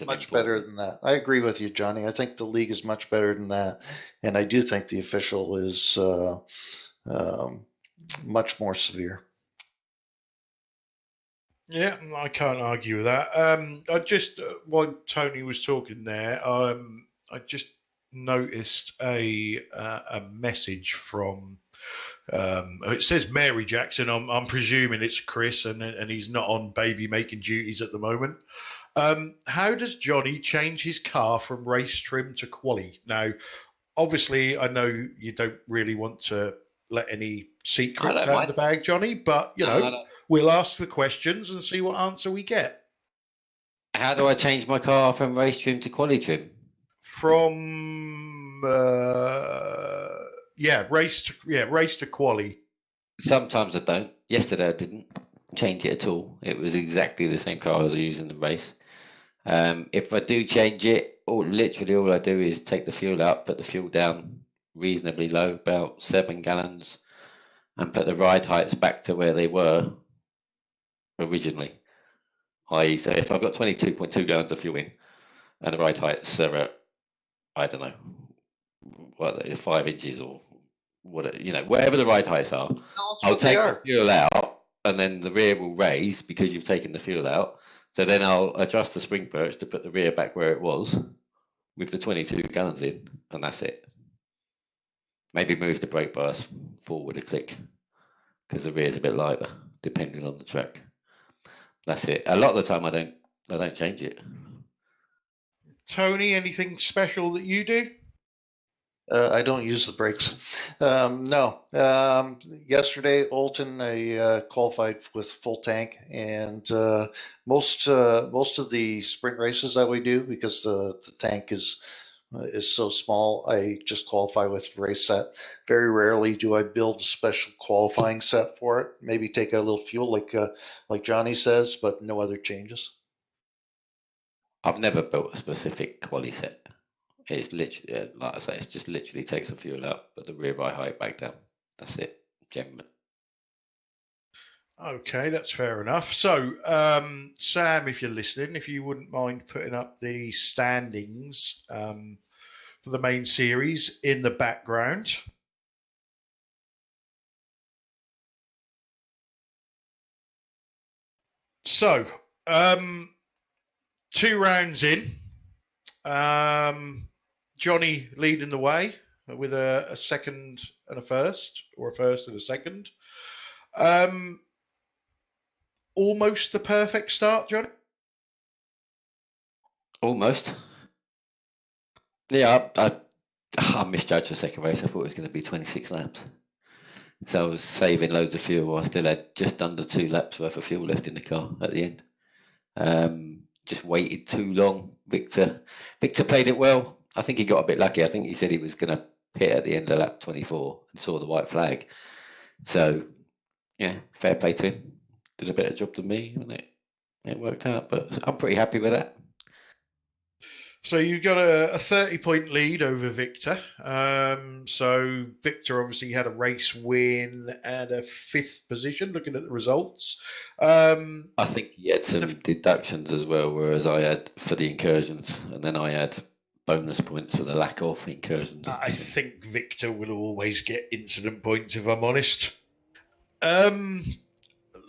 much better than that. I agree with you, Johnny. I think the league is much better than that, and I do think the official is much more severe. Yeah, I can't argue with that. I just while Tony was talking there, I just noticed a message from It says Mary Jackson. I'm presuming it's Chris, and he's not on baby making duties at the moment. How does Johnny change his car from race trim to quali? Now, obviously, I know you don't really want to let any I secrets don't out of the mind. bag, Johnny, but we'll ask the questions and see what answer we get. How do I change my car from race trim to quali trim? From race to quali. Sometimes I don't. Yesterday I didn't change it at all. It was exactly the same car as I used in the race. If I do change it, literally all I do is take the fuel out, put the fuel down reasonably low, about 7 gallons, and put the ride heights back to where they were originally. I.e., so if I've got 22.2 gallons of fuel in, and the ride heights are at, I don't know, what, 5 inches or whatever, whatever the ride heights are, I'll take the fuel out, and then the rear will raise because you've taken the fuel out. So then I'll adjust the spring perch to put the rear back where it was with the 22 gallons in, and that's it. Maybe move the brake bars forward a click because the rear's a bit lighter, depending on the track. That's it. A lot of the time, I don't change it. Tony, anything special that you do? I don't use the brakes. No. Yesterday, Olton, I qualified with full tank, and most of the sprint races that we do, because the tank is so small, I just qualify with race set. Very rarely do I build a special qualifying set for it. Maybe take a little fuel, like Johnny says, but no other changes. I've never built a specific quali set. It's literally, like I say, it's just literally takes the fuel out, put the rear ride height back down. That's it, generally. Okay, that's fair enough. So, Sam, if you're listening, if you wouldn't mind putting up the standings for the main series in the background. So, 2 rounds in, Johnny leading the way with a second and a first, or a first and a second. Almost the perfect start, Johnny. Almost. Yeah, I misjudged the second race. I thought it was going to be 26 laps. So I was saving loads of fuel. I still had just under 2 laps worth of fuel left in the car at the end. Just waited too long. Victor played it well. I think he got a bit lucky. I think he said he was going to pit at the end of lap 24 and saw the white flag. So, yeah, fair play to him. Did a better job than me, and it worked out. But I'm pretty happy with that. So you've got a 30-point lead over Victor. So Victor obviously had a race win and a 5th position, looking at the results. I think he had some deductions as well, whereas I had for the incursions, and then I had bonus points for the lack of incursions. I think Victor will always get incident points, if I'm honest.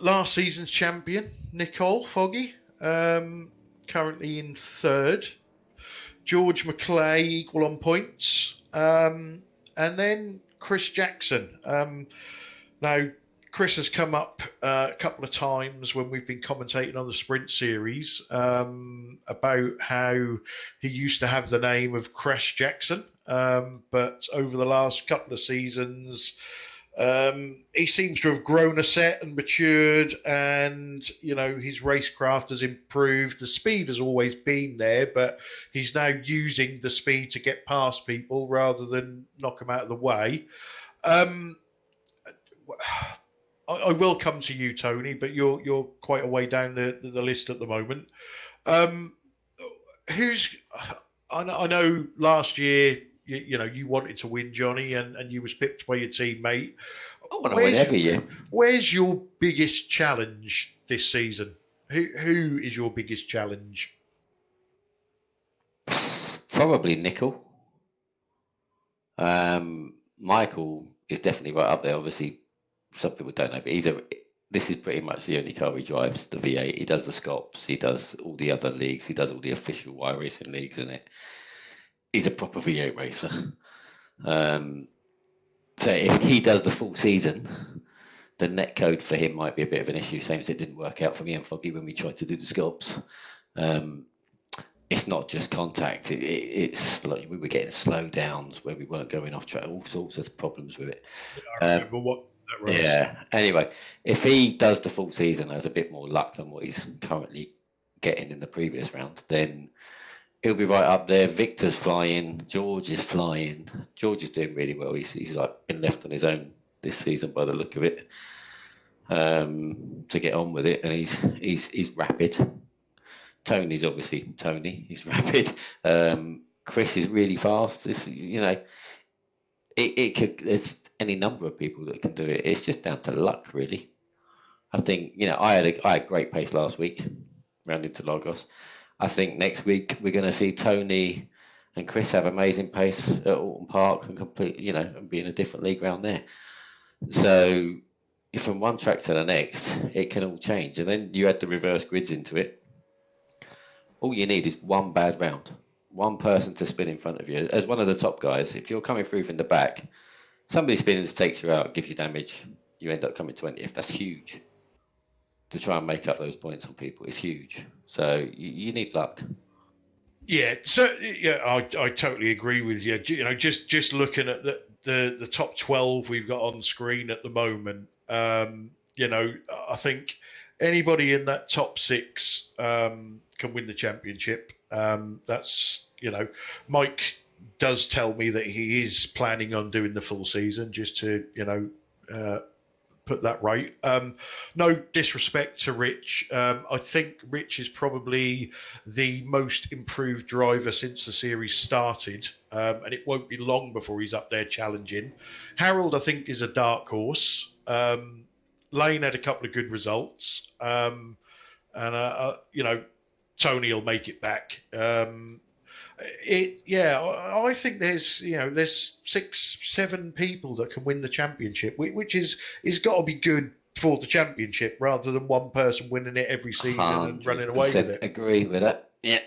Last season's champion, Nicole Foggy, currently in 3rd. George McClay equal on points. And then Chris Jackson. Now, Chris has come up a couple of times when we've been commentating on the sprint series about how he used to have the name of Crash Jackson. But over the last couple of seasons, he seems to have grown a set and matured, and his racecraft has improved. The speed has always been there, but he's now using the speed to get past people rather than knock them out of the way. I will come to you, Tony, but you're quite a way down the list at the moment. I know last year you wanted to win, Johnny, and you was pipped by your teammate. I want to win every year. Where's your biggest challenge this season? Who is your biggest challenge? Probably Nickel. Michael is definitely right up there. Obviously, some people don't know, but this is pretty much the only car he drives, the V8. He does the Scops, he does all the other leagues, he does all the official iRacing leagues in it. He's a proper V8 racer. So if he does the full season, the net code for him might be a bit of an issue, same as it didn't work out for me and Foggy when we tried to do the sculpts. It's not just contact, it's like we were getting slow downs where we weren't going off track, all sorts of problems with it. I remember what that was. Yeah, anyway, if he does the full season, has a bit more luck than what he's currently getting in the previous round, then he'll be right up there. Victor's flying, George is flying. George is doing really well. He's like been left on his own this season by the look of it, to get on with it, and he's rapid. Tony's obviously Tony. He's rapid. Chris is really fast. It could. There's any number of people that can do it. It's just down to luck, really. I think I had great pace last week, round into Lagos. I think next week we're going to see Tony and Chris have amazing pace at Alton Park and and be in a different league round there. So from one track to the next, it can all change. And then you add the reverse grids into it. All you need is one bad round, one person to spin in front of you. As one of the top guys, if you're coming through from the back, somebody spins, takes you out, gives you damage, you end up coming 20th. That's huge. To try and make up those points on people is huge. So you need luck. Yeah, so I totally agree with you. Just looking at the top 12 we've got on screen at the moment, I think anybody in that top 6 can win the championship. That's Mike does tell me that he is planning on doing the full season, just to put that right. No disrespect to Rich. I think Rich is probably the most improved driver since the series started, and it won't be long before he's up there challenging. Harold, I think, is a dark horse. Lane had a couple of good results, and Tony will make it back. I think there's 6-7 people that can win the championship, which is got to be good for the championship rather than one person winning it every season and running away with it. Agree with that. Yeah.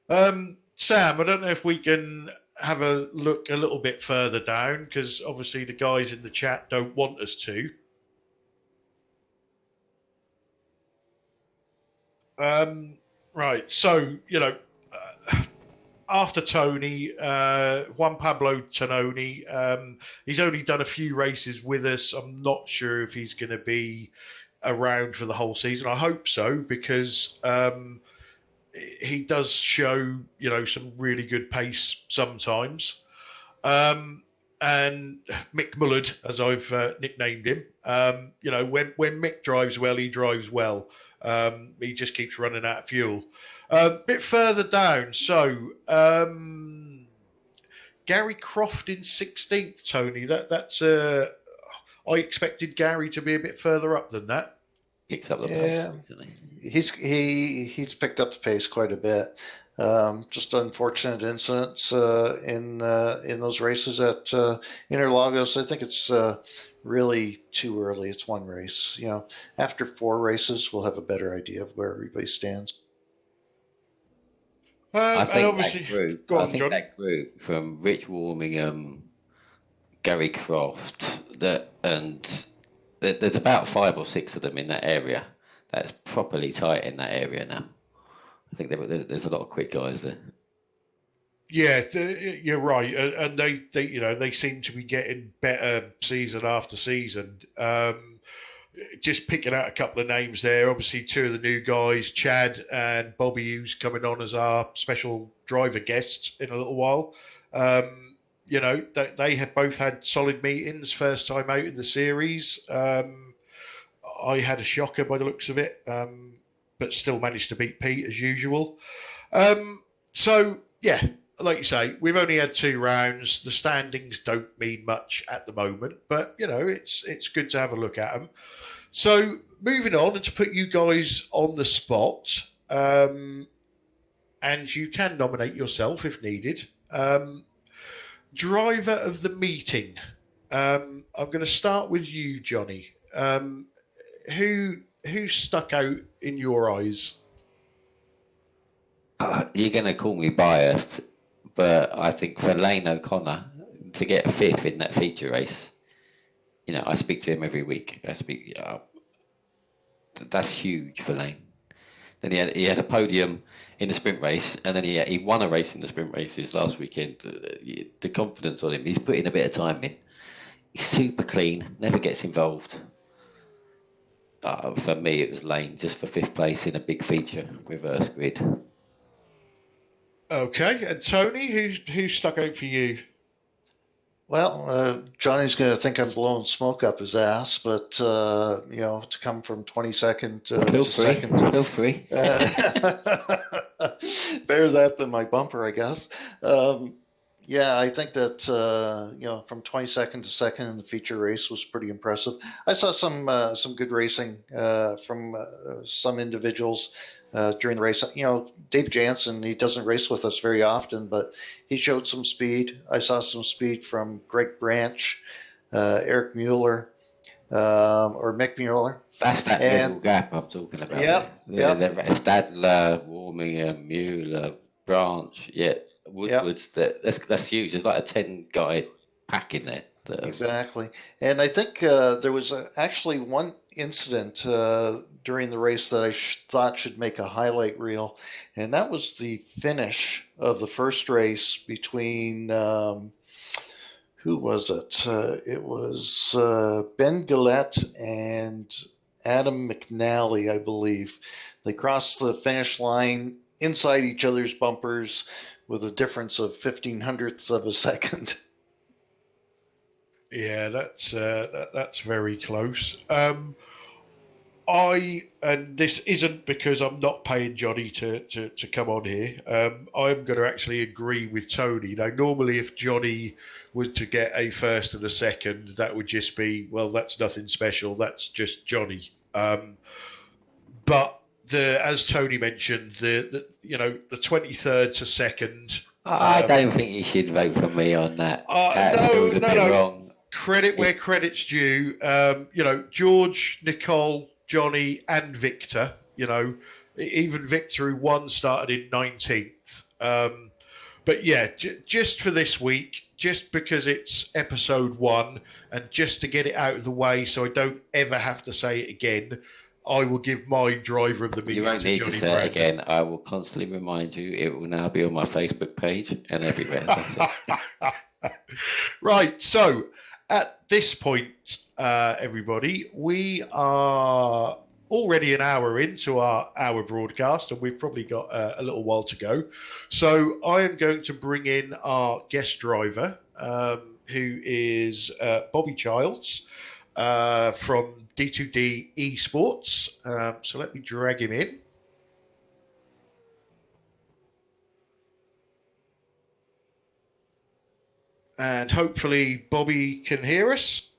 Sam, I don't know if we can have a look a little bit further down, because obviously the guys in the chat don't want us to. Right, so after Tony, Juan Pablo Tononi, he's only done a few races with us. I'm not sure if he's going to be around for the whole season. I hope so, because he does show, some really good pace sometimes. And Mick Mullard, as I've nicknamed him, when Mick drives well, he drives well. He just keeps running out of fuel. A bit further down, so Gary Croft in 16th, Tony. That's I expected Gary to be a bit further up than that. Picks up the pace, he's picked up the pace quite a bit. Just unfortunate incidents in those races at Interlagos. I think it's really too early. It's one race. After 4 races, we'll have a better idea of where everybody stands. I think that group from Rich Warmingham, Gary Croft, there's about 5 or 6 of them in that area. That's properly tight in that area now. I think there's a lot of quick guys there. Yeah, you're right, and they seem to be getting better season after season. Just picking out a couple of names there. Obviously, 2 of the new guys, Chad and Bobby, who's coming on as our special driver guests in a little while. They have both had solid meetings, first time out in the series. I had a shocker by the looks of it, but still managed to beat Pete as usual. So, yeah, like you say, we've only had 2 rounds. The standings don't mean much at the moment, but, it's good to have a look at them. So, moving on, and to put you guys on the spot, and you can nominate yourself if needed, driver of the meeting. I'm going to start with you, Johnny. Who stuck out in your eyes? You're going to call me biased, but I think for Lane O'Connor to get 5th in that feature race, I speak to him every week. That's huge for Lane. Then he had a podium in the sprint race, and then he won a race in the sprint races last weekend. The confidence on him, he's putting a bit of time in. He's super clean, never gets involved. For me, it was Lane just for 5th place in a big feature, reverse grid. Okay, and Tony, who's stuck out for you? Well, Johnny's going to think I'm blowing smoke up his ass, but to come from 22nd to second, feel free. Better that than my bumper, I guess. I think that from 22nd to second in the feature race was pretty impressive. I saw some good racing from some individuals during the race. Dave Jansen, he doesn't race with us very often, but he showed some speed. I saw some speed from Greg Branch, Eric Mueller, or Mick Mueller. That's that little gap I'm talking about. Yeah. Stadler, Warming, Mueller, Branch, Woodwards. That's huge. There's like a 10-guy pack in there. Exactly. And I think there was actually one incident during the race that I thought should make a highlight reel, and that was the finish of the first race between who was it? It was Ben Gillette and Adam McNally, I believe. They crossed the finish line inside each other's bumpers with a difference of 0.15 of a second. Yeah, that's very close. And this isn't because I'm not paying Johnny to come on here. I'm going to actually agree with Tony. Now, normally if Johnny was to get a first and a second, that would just be, well, that's nothing special. That's just Johnny. But as Tony mentioned, the 23rd to second. I don't think you should vote for me on that. That feels a bit wrong. Credit where credit's due. George, Nicole, Johnny, and Victor. Even Victor, who won, started in 19th. But yeah, just for this week, just because it's episode 1, and just to get it out of the way, so I don't ever have to say it again, I will give my driver of the million You won't to need Johnny to say Brandon. it again. I will constantly remind you. It will now be on my Facebook page and everywhere. Right, so at this point, everybody, we are already an hour into our broadcast, and we've probably got a little while to go. So I am going to bring in our guest driver, who is Bobby Childs from D2D Esports. So let me drag him in. And hopefully Bobby can hear us.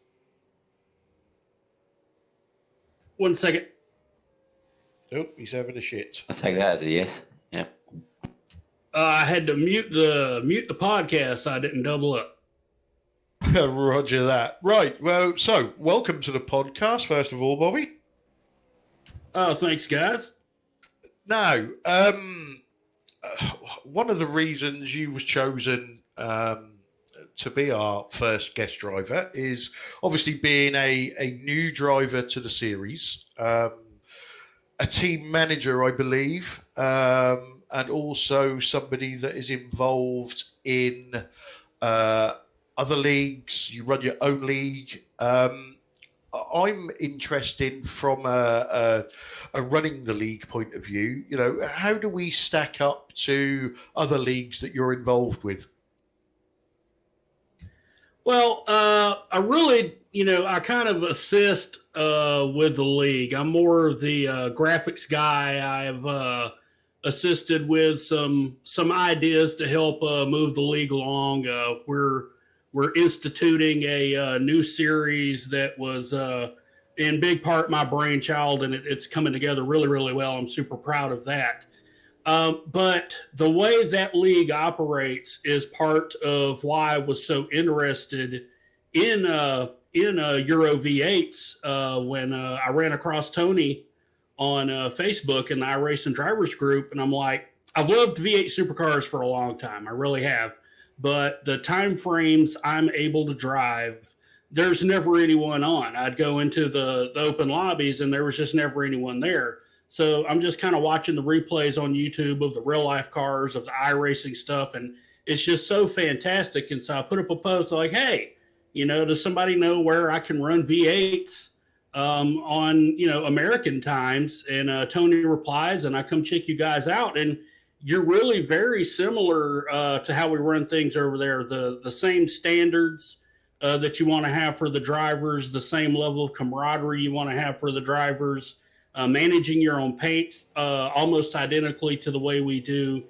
1 second. Oh, he's having a shit. I'll take that as a yes. Yeah. I had to mute the podcast so I didn't double up. Roger that. Right. Well, so welcome to the podcast, first of all, Bobby. Oh, thanks, guys. Now, one of the reasons you was chosen to be our first guest driver is obviously being a new driver to the series, a team manager, I believe, and also somebody that is involved in other leagues. You run your own league. I'm interested from a running the league point of view. How do we stack up to other leagues that you're involved with? Well, I really, I kind of assist with the league. I'm more of the graphics guy. I've assisted with some ideas to help move the league along. We're instituting a new series that was in big part my brainchild, and it's coming together really, really well. I'm super proud of that. But the way that league operates is part of why I was so interested in Euro V8s when I ran across Tony on Facebook in the iRacing Drivers group, and I'm like, I've loved V8 supercars for a long time. I really have. but the time frames I'm able to drive, there's never anyone on. I'd go into the open lobbies and there was just never anyone there. So I'm just kind of watching the replays on YouTube of the real life cars, of the iRacing stuff, and it's just so fantastic. And so I put up a post like, hey, does somebody know where I can run V8s on, American times? And Tony replies, and I come check you guys out. And you're really very similar to how we run things over there. The same standards that you want to have for the drivers, the same level of camaraderie you want to have for the drivers, managing your own paints almost identically to the way we do.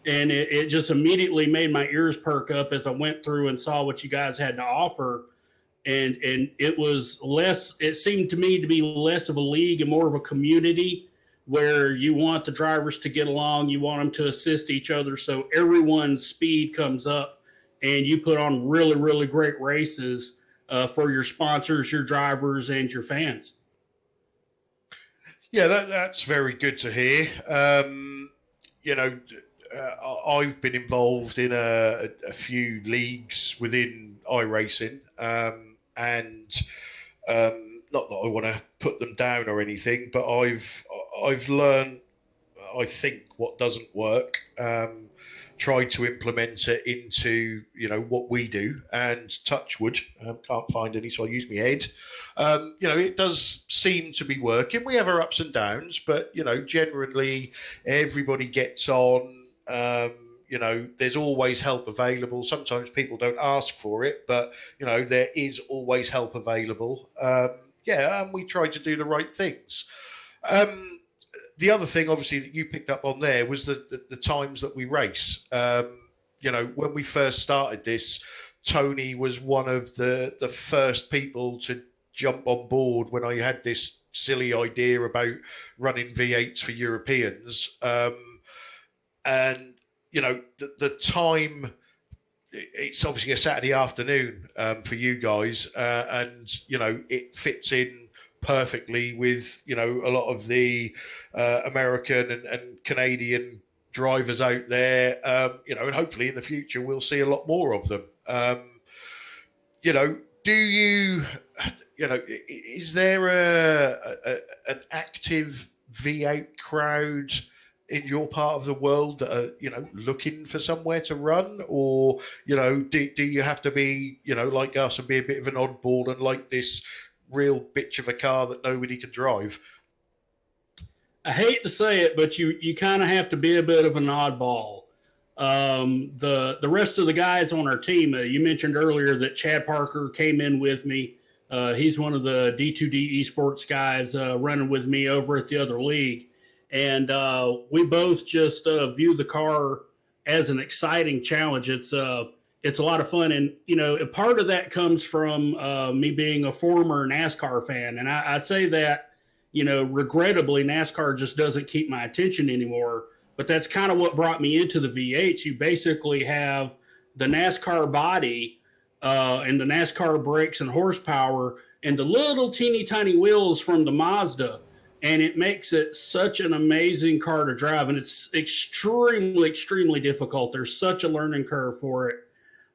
And it just immediately made my ears perk up as I went through and saw what you guys had to offer. And it was less, it seemed to me to be less of a league and more of a community where you want the drivers to get along, you want them to assist each other so everyone's speed comes up, and you put on really, really great races for your sponsors, your drivers, and your fans. Yeah, that's very good to hear. I've been involved in a few leagues within iRacing, and not that I want to put them down or anything, but I've learned, I think, what doesn't work. Tried to implement it into what we do, and touch wood, can't find any, so I use my head. It does seem to be working. We have our ups and downs, but generally everybody gets on. There's always help available. Sometimes people don't ask for it, but there is always help available. And we try to do the right things. The other thing, obviously, that you picked up on there was the times that we race. When we first started this, Tony was one of the first people to jump on board when I had this silly idea about running V8s for Europeans. And the time, it's obviously a Saturday afternoon for you guys, and it fits in perfectly with a lot of the American and Canadian drivers out there, and hopefully in the future we'll see a lot more of them. Do you is there an active V8 crowd in your part of the world that are looking for somewhere to run, or do you have to be like us and be a bit of an oddball and like this real bitch of a car that nobody can drive? I hate to say it, but you kind of have to be a bit of an oddball. The rest of the guys on our team, you mentioned earlier that Chad Parker came in with me. He's one of the D2D esports guys running with me over at the other league. And we both just view the car as an exciting challenge. It's a lot of fun. And, part of that comes from me being a former NASCAR fan. And I say that, regrettably, NASCAR just doesn't keep my attention anymore. But that's kind of what brought me into the V8s. You basically have the NASCAR body and the NASCAR brakes and horsepower and the little teeny tiny wheels from the Mazda. And it makes it such an amazing car to drive. And it's extremely, extremely difficult. There's such a learning curve for it.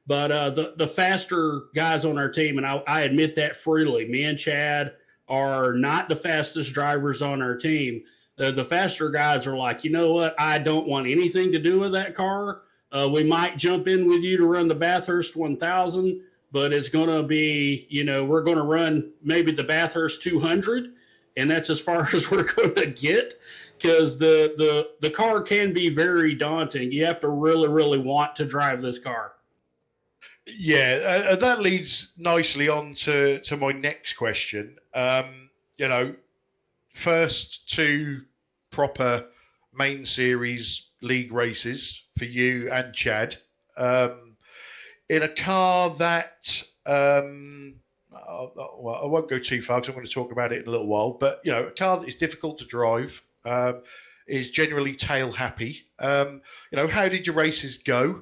But the faster guys on our team, and I admit that freely, me and Chad are not the fastest drivers on our team. The faster guys are like, you know what? I don't want anything to do with that car. We might jump in with you to run the Bathurst 1000, but it's going to be, we're going to run maybe the Bathurst 200. And that's as far as we're going to get, because the car can be very daunting. You have to really, really want to drive this car. Yeah, that leads nicely on to my next question. First two proper main series league races for you and Chad. In a car that... well, I won't go too far because I'm going to talk about it in a little while. But a car that is difficult to drive, is generally tail happy. How did your races go?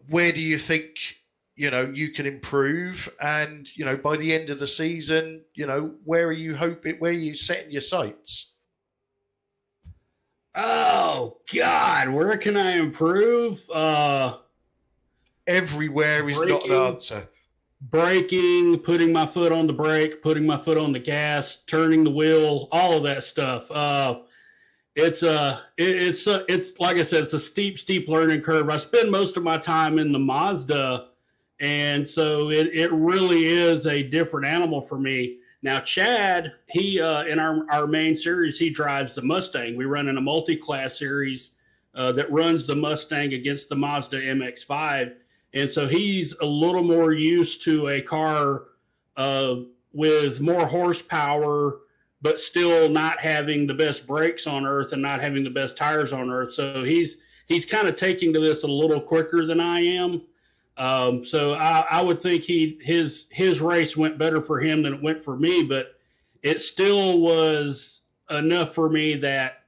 Where do you think you can improve? And by the end of the season, where are you setting your sights? Oh God, where can I improve? everywhere is not an Braking. answer. Braking, putting my foot on the brake, putting my foot on the gas, turning the wheel, all of that stuff. It's like I said, it's a steep learning curve. I spend most of my time in the Mazda, and so it really is a different animal for me. Now, Chad, he in our main series, he drives the Mustang. We run in a multi-class series that runs the Mustang against the Mazda MX-5. And so he's a little more used to a car with more horsepower, but still not having the best brakes on earth and not having the best tires on earth. So he's kind of taking to this a little quicker than I am. So I would think his race went better for him than it went for me, but it still was enough for me that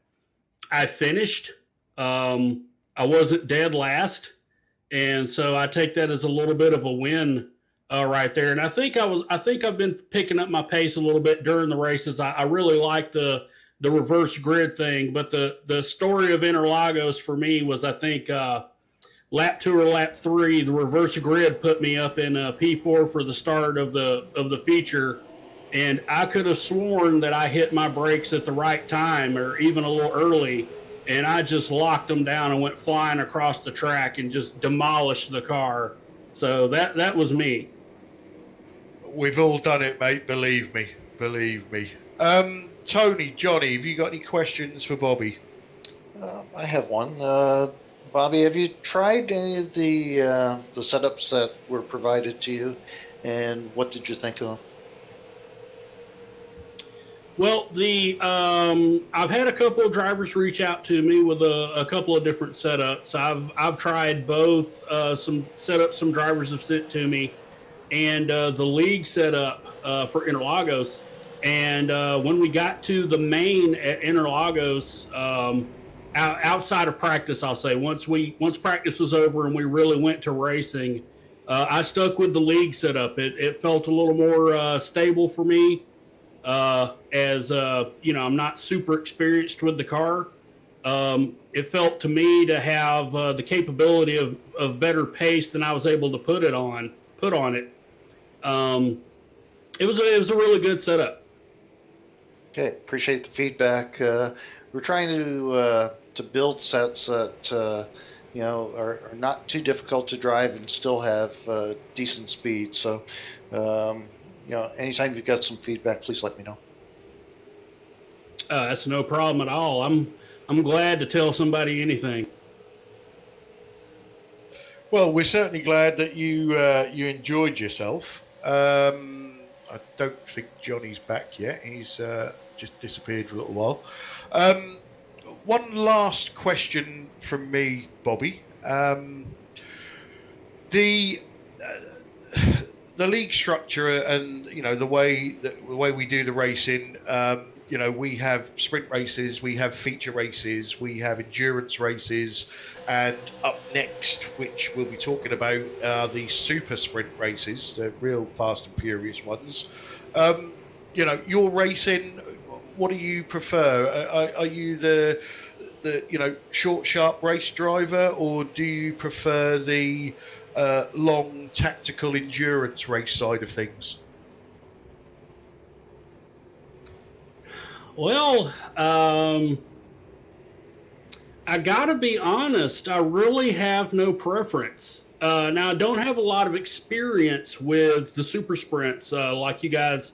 I finished. I wasn't dead last. And so I take that as a little bit of a win right there. And I think I've been picking up my pace a little bit during the races. I really like the reverse grid thing, but the story of Interlagos for me was, I think, lap 2 or lap 3, the reverse grid put me up in P4 for the start of the feature. And I could have sworn that I hit my brakes at the right time or even a little early. And I just locked them down and went flying across the track and just demolished the car. So that was me. We've all done it, mate. Believe me. Tony, Johnny, have you got any questions for Bobby? I have one. Bobby, have you tried any of the setups that were provided to you, and what did you think of them? Well, I've had a couple of drivers reach out to me with a couple of different setups. I've tried both. Some setups some drivers have sent to me, and the league setup for Interlagos. And when we got to the main at Interlagos, outside of practice, I'll say once practice was over and we really went to racing, I stuck with the league setup. It felt a little more stable for me. As I'm not super experienced with the car. It felt to me to have the capability of better pace than I was able to put on it. It was a really good setup. Okay, appreciate the feedback. We're trying to build sets that are not too difficult to drive and still have decent speed. So. Anytime you've got some feedback, please let me know. That's no problem at all. I'm glad to tell somebody anything. Well, we're certainly glad that you enjoyed yourself. I don't think Johnny's back yet. He's just disappeared for a little while. One last question from me, Bobby. The league structure and the way we do the racing, we have sprint races, we have feature races, we have endurance races, and up next, which we'll be talking about, are the super sprint races, the real fast and furious ones. Your racing, what do you prefer? Are you the short, sharp race driver, or do you prefer the long tactical endurance race side of things? Well, I gotta be honest, I really have no preference. Now I don't have a lot of experience with the super sprints like you guys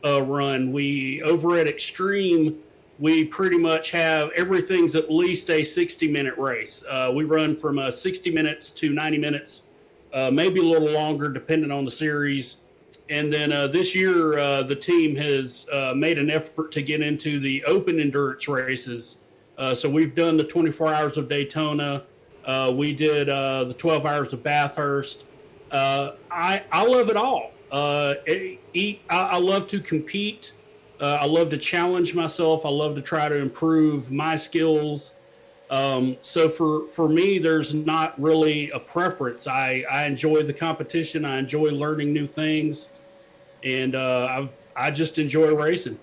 run. We over at Extreme, we pretty much have everything's at least a 60-minute race. We run from 60 minutes to 90 minutes. Maybe a little longer depending on the series. And then this year, the team has made an effort to get into the open endurance races. So we've done the 24 hours of Daytona. We did the 12 hours of Bathurst. I love it all. I love to compete. I love to challenge myself. I love to try to improve my skills. So for me, there's not really a preference. I enjoy the competition. I enjoy learning new things, and I just enjoy racing.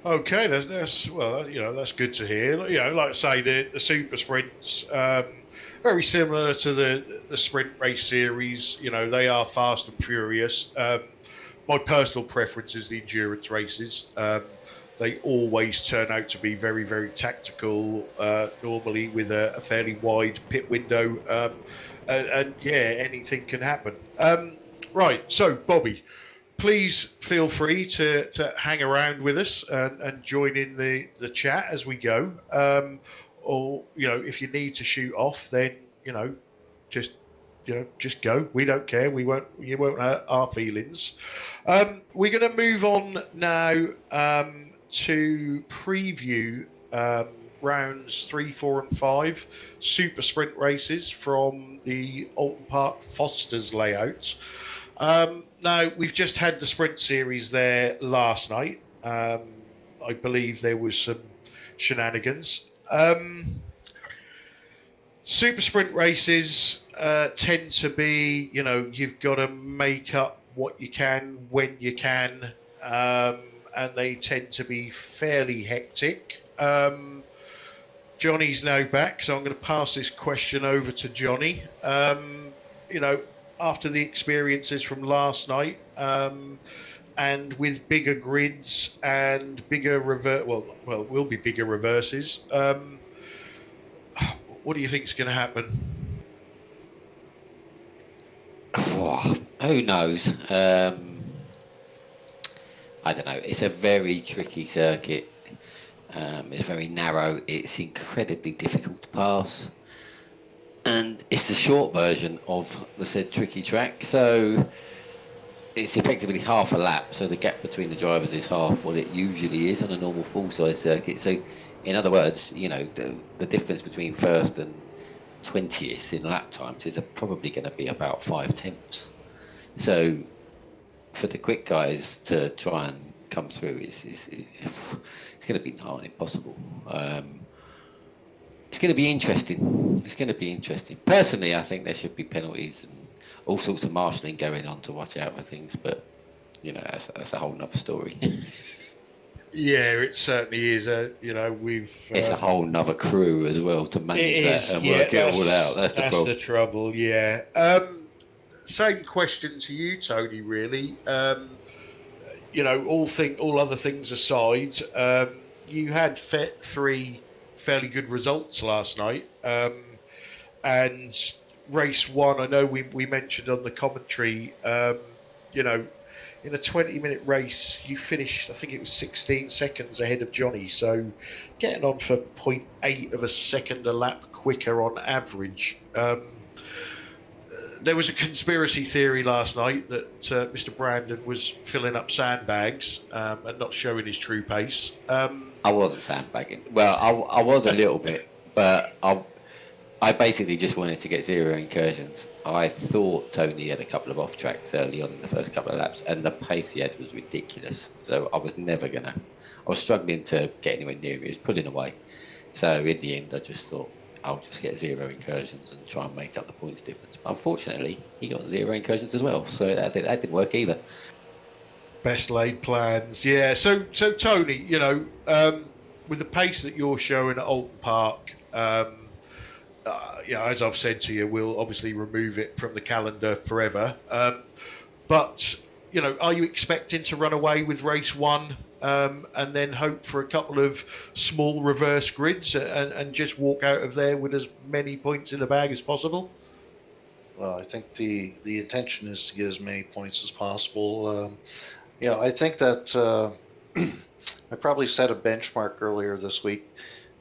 Okay, that's well, that's good to hear. Like I say, the super sprints, very similar to the sprint race series. They are fast and furious. My personal preference is the endurance races. They always turn out to be very, very tactical. Normally with a fairly wide pit window, and yeah, anything can happen. Right, so Bobby, please feel free to hang around with us and join in the chat as we go. Or if you need to shoot off, then just just go. We don't care. You won't hurt our feelings. We're going to move on now to preview rounds 3, 4, and 5 super sprint races from the Alton Park Fosters layouts. Now, we've just had the sprint series there last night. I believe there was some shenanigans. Super sprint races tend to be, you've got to make up what you can when you can, and they tend to be fairly hectic. Johnny's now back, so I'm going to pass this question over to Johnny. After the experiences from last night, and with bigger grids and bigger will be bigger reverses. What do you think is going to happen? Oh, who knows? I don't know. It's a very tricky circuit. It's very narrow. It's incredibly difficult to pass. And it's the short version of the said tricky track. So it's effectively half a lap. So the gap between the drivers is half what it usually is on a normal full-size circuit. So in other words, the difference between first and 20th in lap times is probably going to be about 5 tenths. So for the quick guys to try and come through, it's going to be not impossible. It's going to be interesting. Personally, I think there should be penalties and all sorts of marshalling going on to watch out for things, but that's a whole nother story. Yeah, it certainly is. It's a whole nother crew as well to manage that and work it all out. That's the trouble. Yeah. Same question to you, Tony. Really. All other things aside, you had 3 fairly good results last night, and race 1. I know we mentioned on the commentary. In a 20-minute race, you finished, I think it was 16 seconds ahead of Johnny. So getting on for 0.8 of a second a lap quicker on average. There was a conspiracy theory last night that Mr. Brandon was filling up sandbags and not showing his true pace. I wasn't sandbagging. Well, I was a little bit, but I basically just wanted to get 0 incursions. I thought Tony had a couple of off tracks early on in the first couple of laps, and the pace he had was ridiculous. So I was struggling to get anywhere near him. He was pulling away. So in the end, I just thought I'll just get 0 incursions and try and make up the points difference. But unfortunately, he got 0 incursions as well. So that didn't work either. Best laid plans. Yeah. So Tony, with the pace that you're showing at Alton Park, as I've said to you, we'll obviously remove it from the calendar forever. But are you expecting to run away with race 1 and then hope for a couple of small reverse grids and just walk out of there with as many points in the bag as possible? Well, I think the intention is to get as many points as possible. I think that I probably set a benchmark earlier this week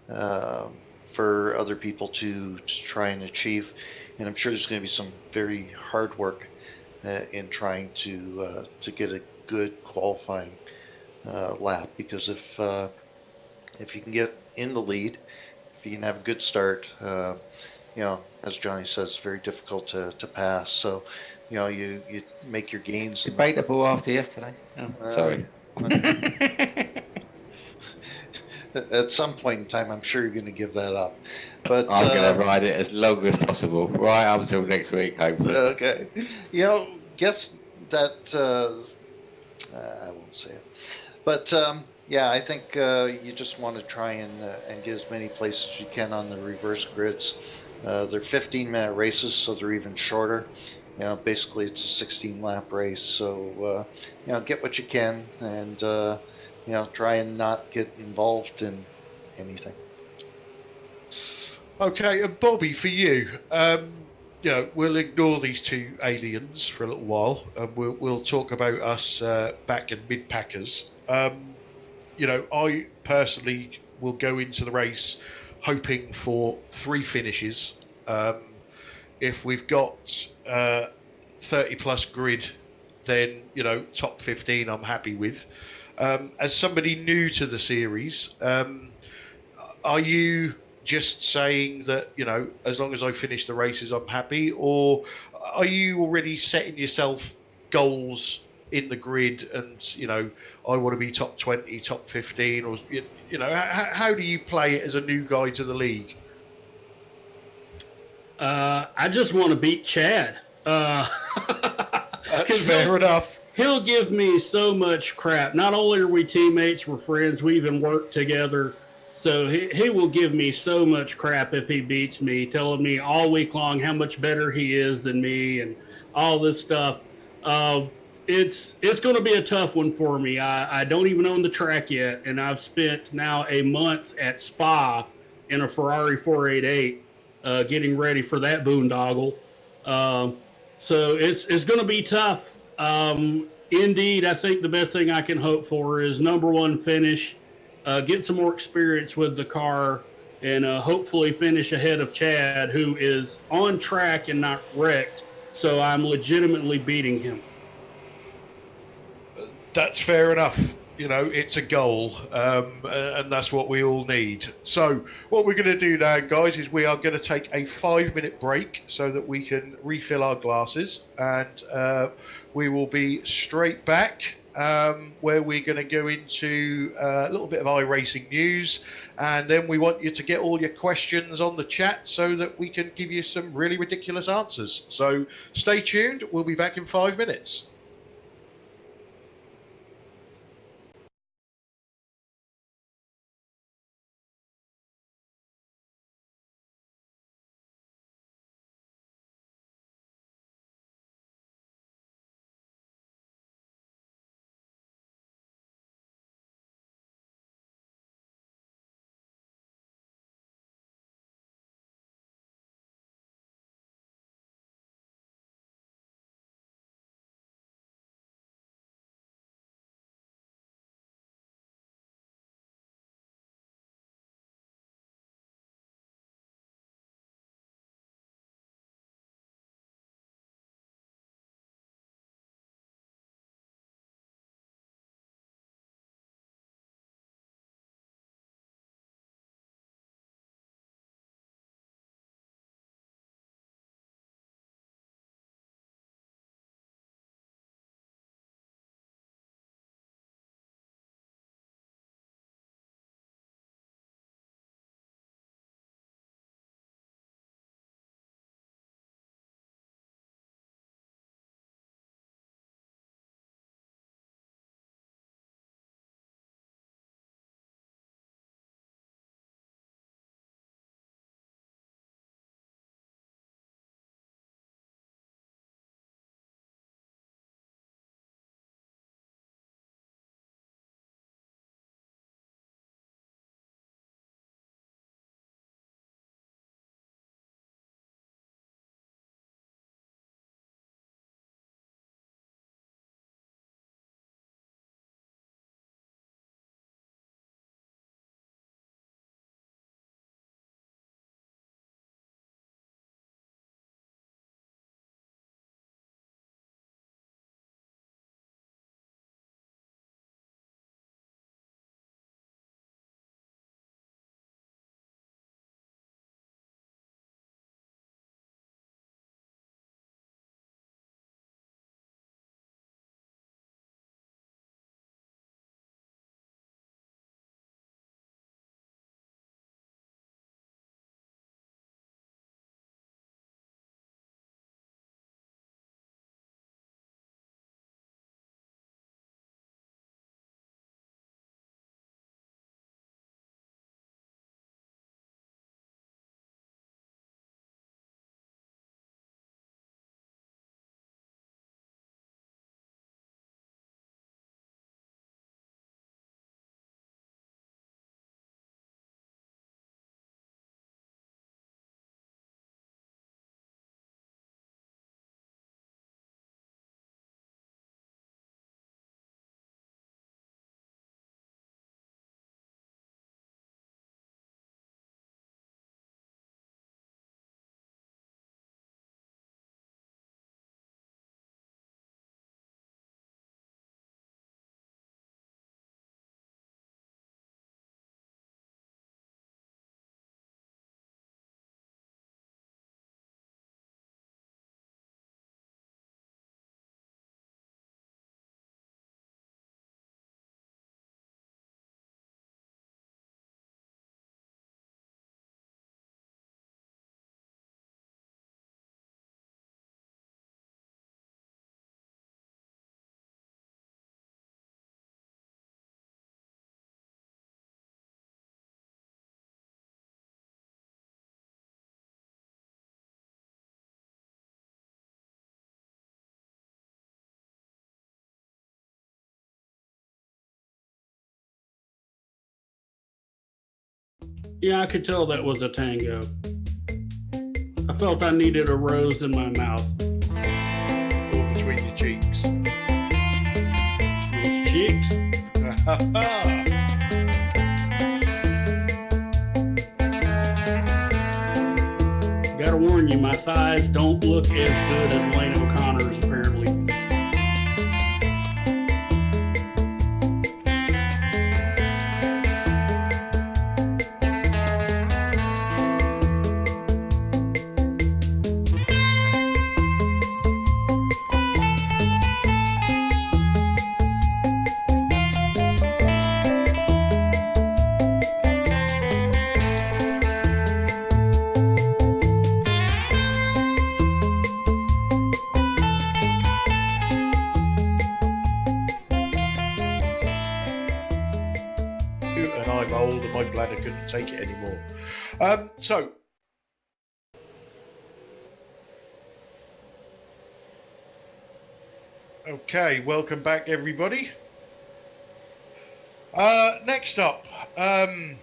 for other people to try and achieve, and I'm sure there's going to be some very hard work in trying to get a good qualifying lap, because if you can get in the lead, if you can have a good start, as Johnny says, it's very difficult to pass. So you make your gains. Debatable after yesterday. Oh, sorry. At some point in time, I'm sure you're going to give that up. But I'm going to ride it as long as possible, right up until next week, hopefully. Okay. Guess that I won't say it. But Yeah, I think you just want to try and get as many places as you can on the reverse grids. They're 15-minute races, so they're even shorter. Basically it's a 16 lap race. So get what you can, and try and not get involved in anything. Okay, and Bobby, for you, we'll ignore these two aliens for a little while, and we'll talk about us back and mid packers. I personally will go into the race hoping for 3 finishes. If we've got 30 plus grid, then top 15 I'm happy with. As somebody new to the series, are you just saying that as long as I finish the races I'm happy, or are you already setting yourself goals in the grid, and I want to be top 20, top 15, or how do you play it as a new guy to the league? I just want to beat Chad. That's fair enough. He'll give me so much crap. Not only are we teammates, we're friends, we even work together. So he will give me so much crap if he beats me, telling me all week long how much better he is than me and all this stuff. Uh, it's going to be a tough one for me. I don't even own the track yet, and I've spent now a month at Spa in a Ferrari 488 getting ready for that boondoggle. So it's going to be tough. Indeed, I think the best thing I can hope for is number one finish, get some more experience with the car, and hopefully finish ahead of Chad, who is on track and not wrecked. So I'm legitimately beating him. That's fair enough. It's a goal, and that's what we all need. So, what we're going to do now, guys, is we are going to take a 5-minute break so that we can refill our glasses, and we will be straight back, where we're going to go into a little bit of iRacing news, and then we want you to get all your questions on the chat so that we can give you some really ridiculous answers. So, stay tuned. We'll be back in 5 minutes. Yeah, I could tell that was a tango. I felt I needed a rose in my mouth. Or between your cheeks. Which cheeks? Gotta warn you, my thighs don't look as good as Lane O'Connor's, apparently. And I'm old and my bladder couldn't take it anymore. So, okay, welcome back, everybody. Next up, a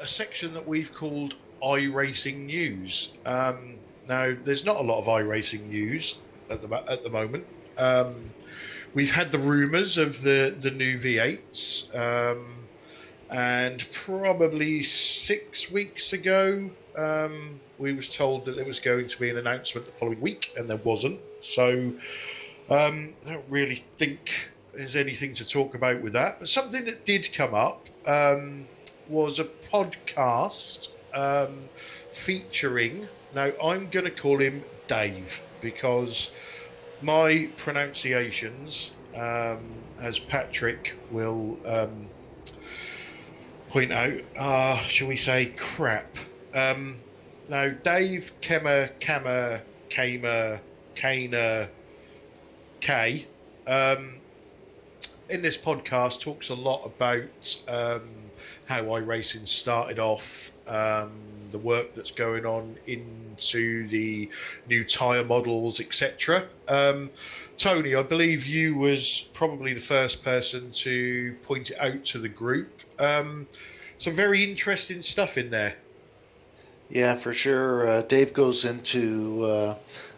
section that we've called iRacing News. Now, there's not a lot of iRacing news at the moment. We've had the rumours of the new V8s, and probably 6 weeks ago, we was told that there was going to be an announcement the following week, and there wasn't. So I don't really think there's anything to talk about with that. But something that did come up was a podcast featuring, now I'm going to call him Dave, because my pronunciations, as Patrick will point out, shall we say, crap. Now, Dave Kemmer, Kamer, Kana, K, in this podcast talks a lot about how iRacing started off, the work that's going on into the new tyre models, etc. Tony, I believe you was probably the first person to point it out to the group. Some very interesting stuff in there. Yeah, for sure. Dave goes into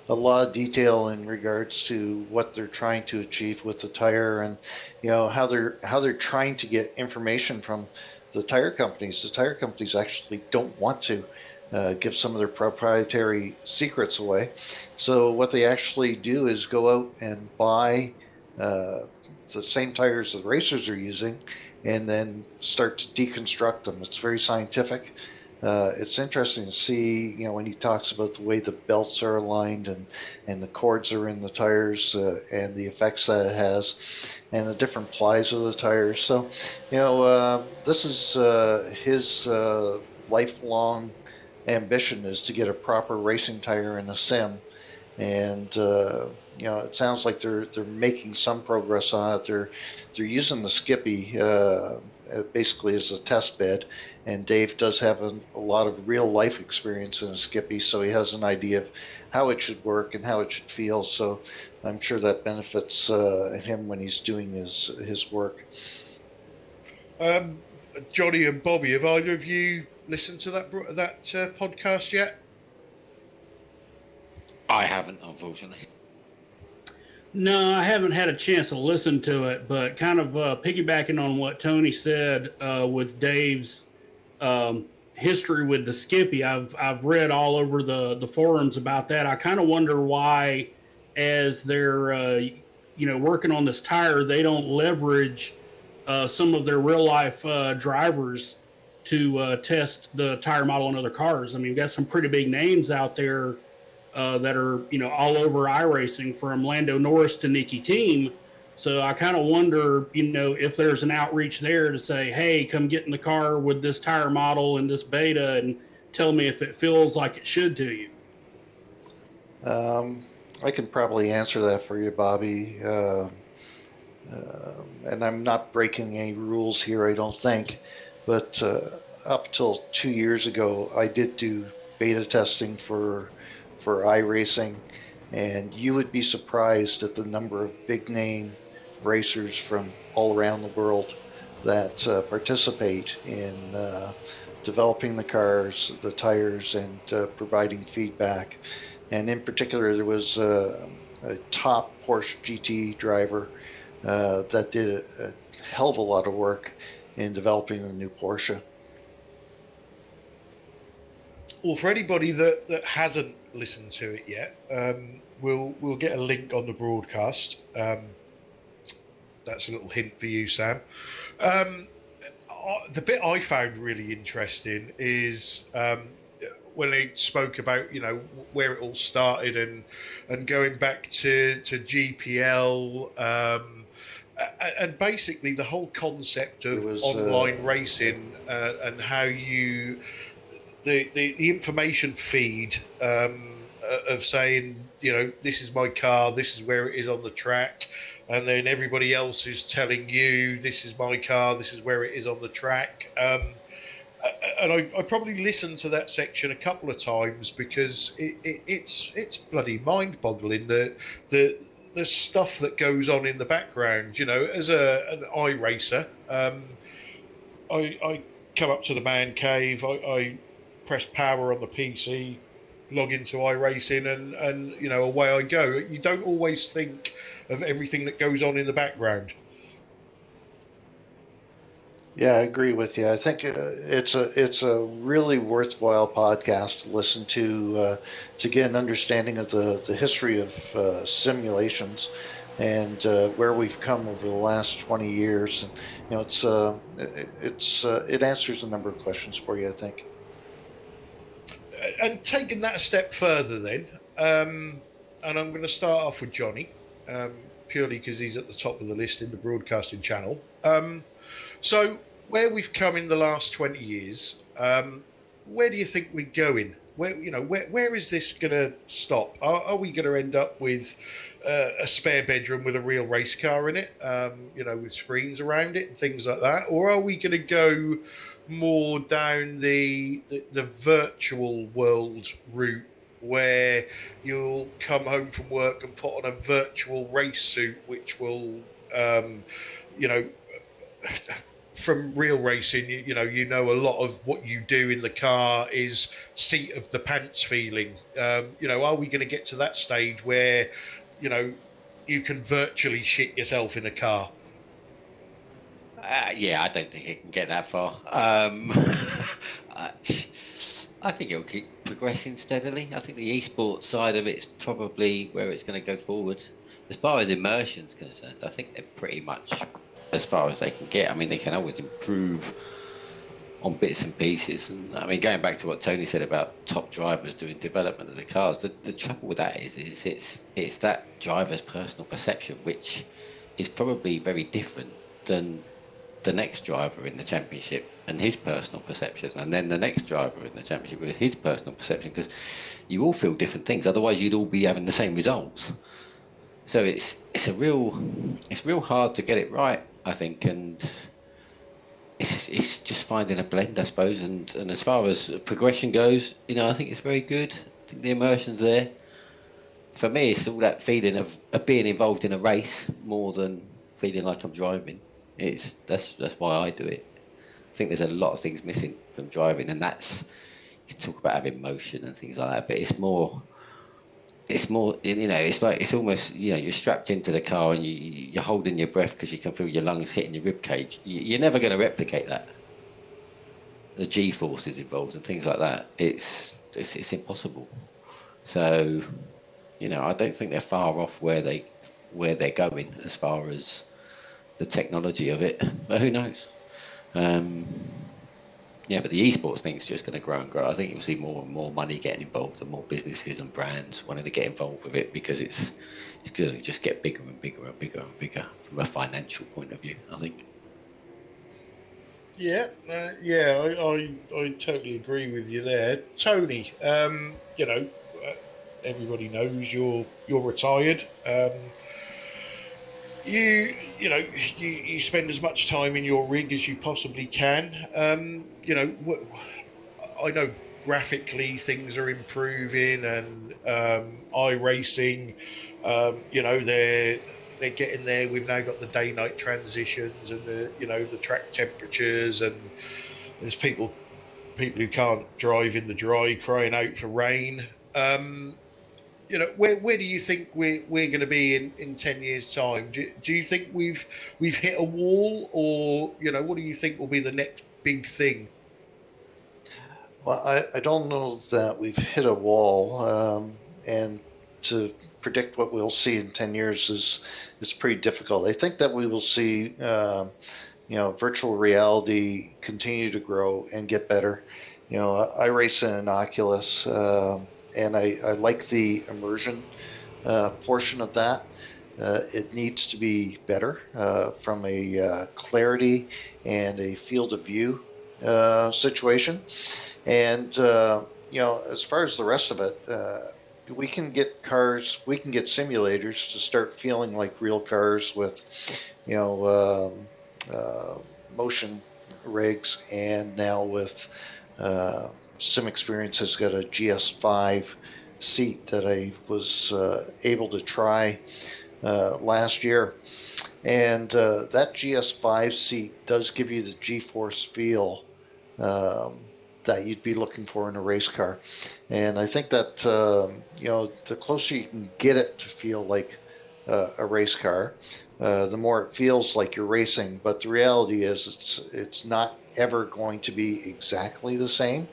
a lot of detail in regards to what they're trying to achieve with the tire, and how they're trying to get information from the tire companies. The tire companies actually don't want to give some of their proprietary secrets away. So what they actually do is go out and buy the same tires the racers are using, and then start to deconstruct them. It's very scientific. It's interesting to see, when he talks about the way the belts are aligned and the cords are in the tires, and the effects that it has, and the different plies of the tires. So, this is his lifelong ambition, is to get a proper racing tire in a sim. And it sounds like they're making some progress on it. They're using the Skippy basically as a test bed, and Dave does have a lot of real life experience in a Skippy, so he has an idea of how it should work and how it should feel. So I'm sure that benefits him when he's doing his work. Johnny and Bobby, have either of you listened to that podcast yet? I haven't, unfortunately. No, I haven't had a chance to listen to it, but kind of piggybacking on what Tony said with Dave's history with the Skippy, I've read all over the forums about that. I kind of wonder why, as they're working on this tire, they don't leverage some of their real life drivers to test the tire model on other cars. I mean, we've got some pretty big names out there that are all over iRacing, from Lando Norris to Nicky Team. So I kind of wonder, if there's an outreach there to say, hey, come get in the car with this tire model and this beta and tell me if it feels like it should to you. I can probably answer that for you, Bobby. And I'm not breaking any rules here, I don't think. But up till 2 years ago, I did do beta testing for iRacing, and you would be surprised at the number of big name racers from all around the world that participate in developing the cars, the tires, and providing feedback. And in particular, there was a top Porsche GT driver that did a hell of a lot of work in developing the new Porsche. Well, for anybody that hasn't listened to it yet, we'll get a link on the broadcast. That's a little hint for you, Sam. The bit I found really interesting is when they spoke about where it all started and going back to GPL. And basically the whole concept of online racing and how you the information feed of saying, this is my car, this is where it is on the track, and then everybody else is telling you, this is my car, this is where it is on the track. And I probably listened to that section a couple of times because it's bloody mind-boggling the stuff that goes on in the background. As an iRacer, I come up to the man cave, I press power on the PC, log into iRacing, and away I go. You don't always think of everything that goes on in the background. Yeah, I agree with you. I think it's a really worthwhile podcast to listen to get an understanding of the history of simulations and where we've come over the last 20 years. And, it answers a number of questions for you, I think. And taking that a step further, then, and I'm going to start off with Johnny, purely because he's at the top of the list in the broadcasting channel. So where we've come in the last 20 years, where do you think we're going? Where is this going to stop? Are we going to end up with a spare bedroom with a real race car in it, with screens around it and things like that? Or are we going to go more down the virtual world route, where you'll come home from work and put on a virtual race suit, which will, from real racing, a lot of what you do in the car is seat of the pants feeling. Are we going to get to that stage where, you can virtually shit yourself in a car? Yeah, I don't think it can get that far. I think it'll keep progressing steadily. I think the esports side of it's probably where it's going to go forward. As far as immersion's concerned, I think they're pretty much as far as they can get. I mean, they can always improve on bits and pieces. And I mean, going back to what Tony said about top drivers doing development of the cars, the trouble with that is it's that driver's personal perception, which is probably very different than the next driver in the championship and his personal perception, and then the next driver in the championship with his personal perception, because you all feel different things. Otherwise, you'd all be having the same results. So it's real hard to get it right, I think, and it's just finding a blend, I suppose. And as far as progression goes, I think it's very good. I think the immersion's there. For me, it's all that feeling of being involved in a race more than feeling like I'm driving. That's why I do it. I think there's a lot of things missing from driving, and that's, you talk about having motion and things like that, but it's more, it's like, it's almost, you're strapped into the car and you're holding your breath because you can feel your lungs hitting your rib cage. You're never going to replicate that. The G forces involved and things like that. It's impossible. So, I don't think they're far off where they're going as far as the technology of it, but who knows? But the esports thing's just going to grow and grow. I think you'll see more and more money getting involved, and more businesses and brands wanting to get involved with it, because it's going to just get bigger and bigger and bigger and bigger from a financial point of view, I think. Yeah, I totally agree with you there, Tony. Everybody knows you're retired. You spend as much time in your rig as you possibly can. I know graphically things are improving, and iRacing, they're getting there. We've now got the day-night transitions and the track temperatures, and there's people who can't drive in the dry crying out for rain. Where do you think we're going to be in 10 years time? Do you think we've hit a wall, or what do you think will be the next big thing? Well, I don't know that we've hit a wall, and to predict what we'll see in 10 years is pretty difficult. I think that we will see virtual reality continue to grow and get better. I race in an Oculus, and I like the immersion portion of that. It needs to be better from a clarity and a field of view situation. And as far as the rest of it, we can get simulators to start feeling like real cars with motion rigs, and now with Sim Experience has got a GS5 seat that I was able to try last year, and that GS5 seat does give you the G-force feel that you'd be looking for in a race car. And I think that the closer you can get it to feel like a race car, the more it feels like you're racing. But the reality is it's not ever going to be exactly the same,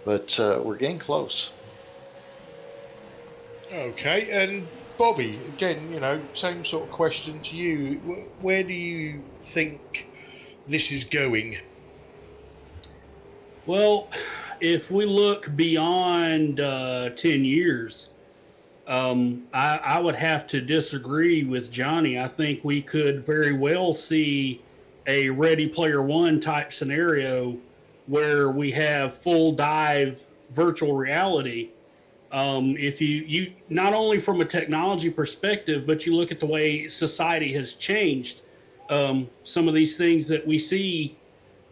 but we're getting close. Okay, and Bobby, again, same sort of question to you. Where do you think this is going? Well, if we look beyond 10 years, I would have to disagree with Johnny. I think we could very well see a Ready Player One type scenario where we have full dive virtual reality. If you not only from a technology perspective, but you look at the way society has changed, some of these things that we see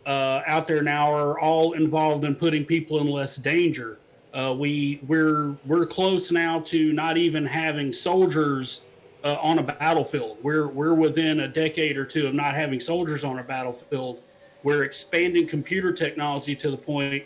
out there now are all involved in putting people in less danger. We're close now to not even having soldiers on a battlefield. We're within a decade or two of not having soldiers on a battlefield. We're expanding computer technology to the point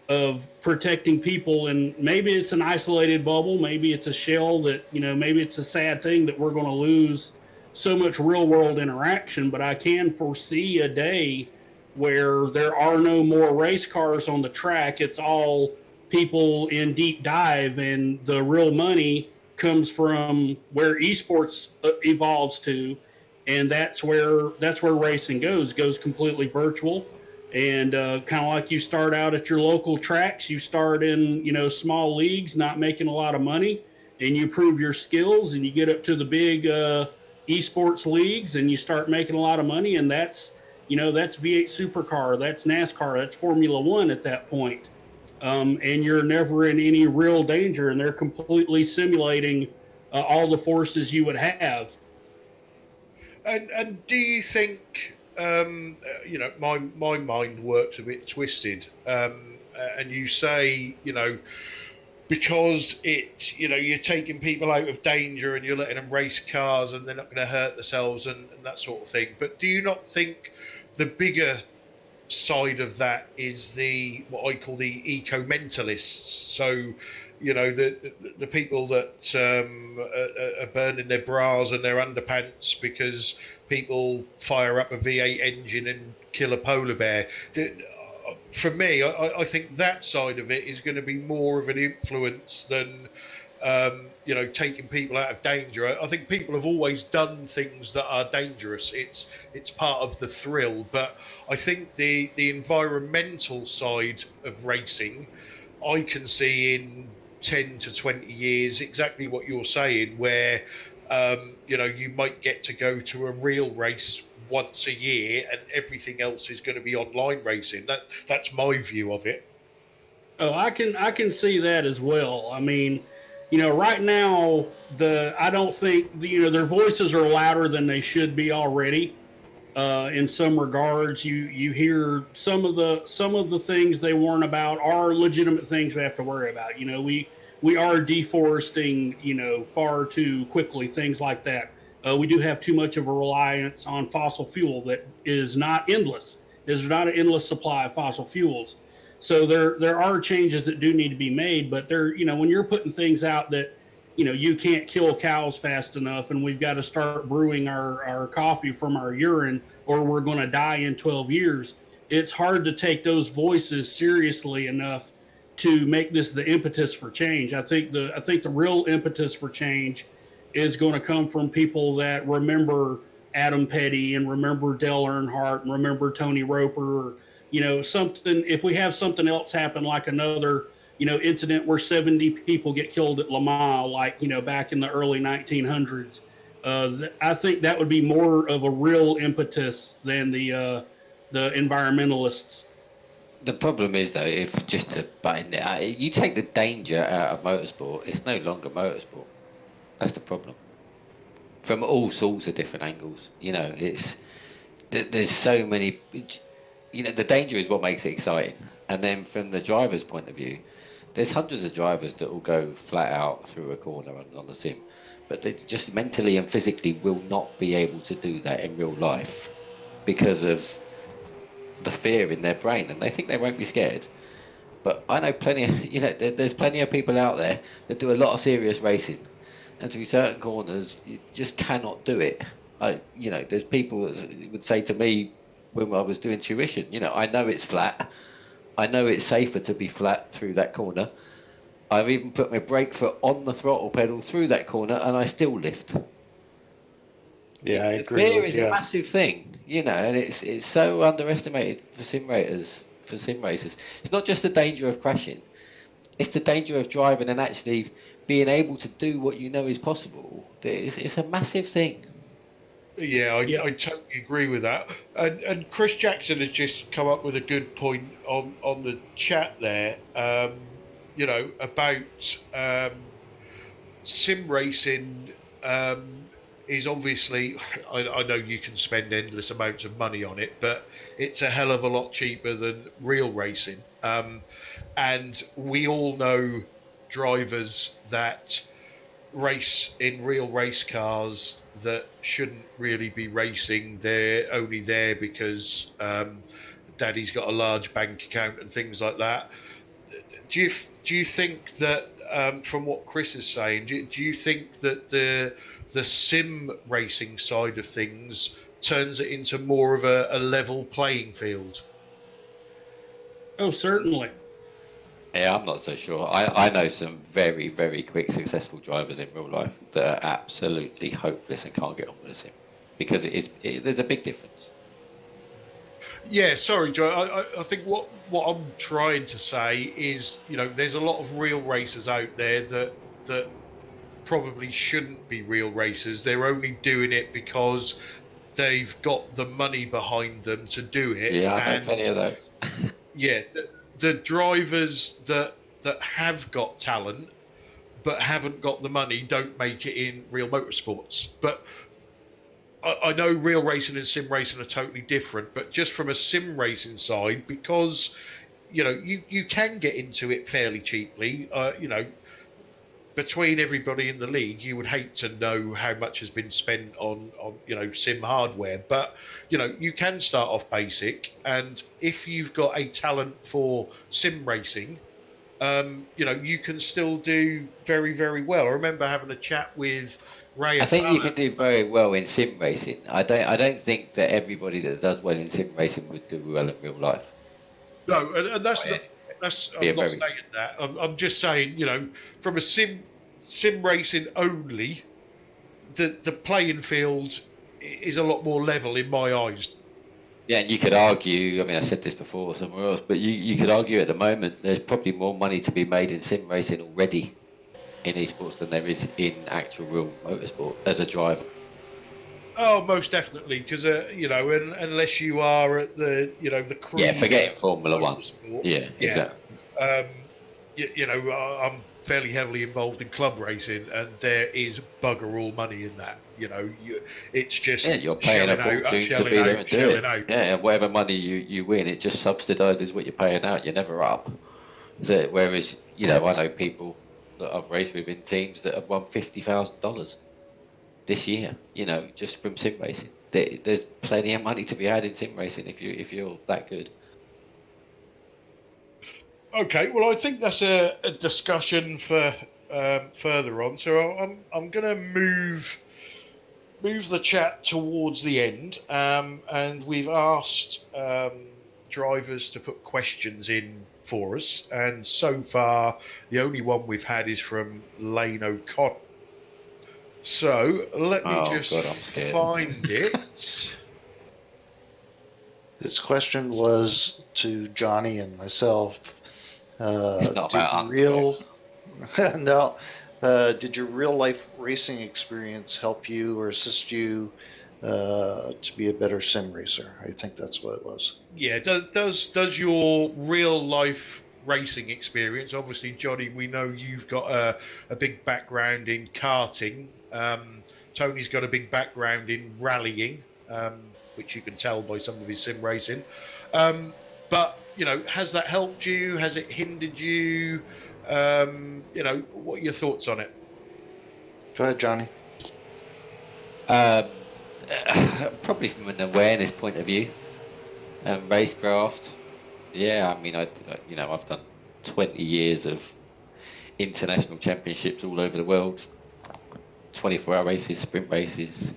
of protecting people, and maybe it's an isolated bubble, maybe it's a shell that maybe it's a sad thing that we're going to lose so much real world interaction. But I can foresee a day where there are no more race cars on the track. It's all people in deep dive, and the real money comes from where esports evolves to, and that's where racing goes completely virtual. And kind of like you start out at your local tracks, you start in small leagues, not making a lot of money, and you prove your skills, and you get up to the big esports leagues, and you start making a lot of money, and that's V8 Supercar, that's NASCAR, that's Formula One at that point. And you're never in any real danger, and they're completely simulating all the forces you would have. And do you think, my mind works a bit twisted, and you say, because you're taking people out of danger and you're letting them race cars and they're not going to hurt themselves and that sort of thing. But do you not think the bigger side of that is what I call the eco-mentalists? So, the people that are burning their bras and their underpants because people fire up a V8 engine and kill a polar bear. For me, I think that side of it is going to be more of an influence than taking people out of danger. I think people have always done things that are dangerous. It's part of the thrill. But I think the environmental side of racing, I can see in 10 to 20 years exactly what you're saying, where you might get to go to a real race once a year and everything else is going to be online racing. That's my view of it. Oh, I can see that as well. I mean, right now I don't think their voices are louder than they should be already. In some regards, you hear some of the things they warn about are legitimate things we have to worry about. We are deforesting far too quickly, things like that. we do have too much of a reliance on fossil fuel that is not endless. There's not an endless supply of fossil fuels. So there are changes that do need to be made, but when you're putting things out that, you can't kill cows fast enough, and we've got to start brewing our coffee from our urine, or we're going to die in 12 years. It's hard to take those voices seriously enough to make this the impetus for change. I think the real impetus for change is going to come from people that remember Adam Petty and remember Dale Earnhardt and remember Tony Roper, or something. If we have something else happen, like another incident where 70 people get killed at Le Mans, like back in the early 1900s, I think that would be more of a real impetus than the environmentalists. The problem is, though, if just to butt in there, you take the danger out of motorsport, it's no longer motorsport. That's the problem. From all sorts of different angles, there's so many. The danger is what makes it exciting, and then from the driver's point of view, there's hundreds of drivers that will go flat out through a corner on the sim, but they just mentally and physically will not be able to do that in real life because of the fear in their brain, and they think they won't be scared. But I know plenty of, there's plenty of people out there that do a lot of serious racing, and through certain corners you just cannot do it. There's people that would say to me when I was doing tuition, I know it's flat, I know it's safer to be flat through that corner. I've even put my brake foot on the throttle pedal through that corner, and I still lift. Yeah, I agree. Fear is a massive thing, and it's so underestimated for sim racers. It's not just the danger of crashing; it's the danger of driving and actually being able to do what you know is possible. It's a massive thing. Yeah, I totally agree with that. And Chris Jackson has just come up with a good point on the chat there. About sim racing. Is obviously, I know you can spend endless amounts of money on it, but it's a hell of a lot cheaper than real racing. And we all know drivers that race in real race cars that shouldn't really be racing. They're only there because daddy's got a large bank account and things like that. Do you think that, from what Chris is saying, do you think that the sim racing side of things turns it into more of a level playing field? Oh, certainly. Yeah, I'm not so sure. I know some very, very quick, successful drivers in real life that are absolutely hopeless and can't get on with a sim because there's a big difference. Yeah, sorry, Joe. I think what I'm trying to say is, there's a lot of real racers out there that probably shouldn't be real racers. They're only doing it because they've got the money behind them to do it. Yeah, I know plenty of those. Yeah, the drivers that have got talent but haven't got the money don't make it in real motorsports. But I know real racing and sim racing are totally different, but just from a sim racing side, because you can get into it fairly cheaply. Between everybody in the league, you would hate to know how much has been spent on sim hardware, but you can start off basic, and if you've got a talent for sim racing, you can still do very, very well. I remember having a chat with Ray. I think you can do very well in sim racing. I don't think that everybody that does well in sim racing would do well in real life. No, and that's not. I'm not saying that. I'm just saying, from a sim racing only, the playing field is a lot more level in my eyes. Yeah, and you could argue, I said this before somewhere else, but you could argue at the moment there's probably more money to be made in sim racing already in esports than there is in actual real motorsport as a driver. Oh, most definitely, because unless you are at the crew. Yeah, forget Formula One. Yeah, exactly. I'm fairly heavily involved in club racing, and there is bugger all money in that. It's just you're paying a fortune to be there and do it. Out. Yeah, and whatever money you win, it just subsidises what you're paying out. You're never up. Whereas I know people that I've raced with in teams that have won $50,000. this year. Just from sim racing. There's plenty of money to be had in sim racing if you're that good. Okay, well, I think that's a discussion for further on. So I'm going to move the chat towards the end, and we've asked drivers to put questions in for us, and so far the only one we've had is from Lane O'Connor. So let me just God, I'm scared. find it. This question was to Johnny and myself. It's not Did about real no? Did your real life racing experience help you or assist you to be a better sim racer? I think that's what it was. Yeah, does your real life racing experience? Obviously, Johnny, we know you've got a big background in karting. Tony's got a big background in rallying, which you can tell by some of his sim racing. But has that helped you? Has it hindered you? What are your thoughts on it? Go ahead, Johnny. Probably from an awareness point of view, racecraft. Yeah, I mean, I've done 20 years of international championships all over the world, 24-hour races, sprint races.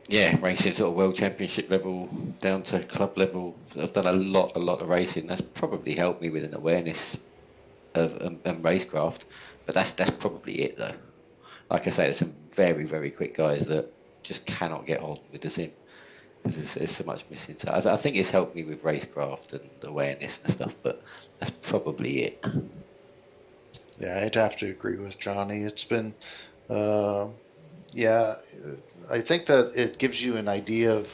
Racing sort of world championship level down to club level. I've done a lot of racing. That's probably helped me with an awareness of racecraft. But that's probably it, though. Like I say, there's some very, very quick guys that just cannot get on with the sim because there's so much missing. So I think it's helped me with racecraft and awareness and stuff. But that's probably it. Yeah, I'd have to agree with Johnny. It's been, I think that it gives you an idea of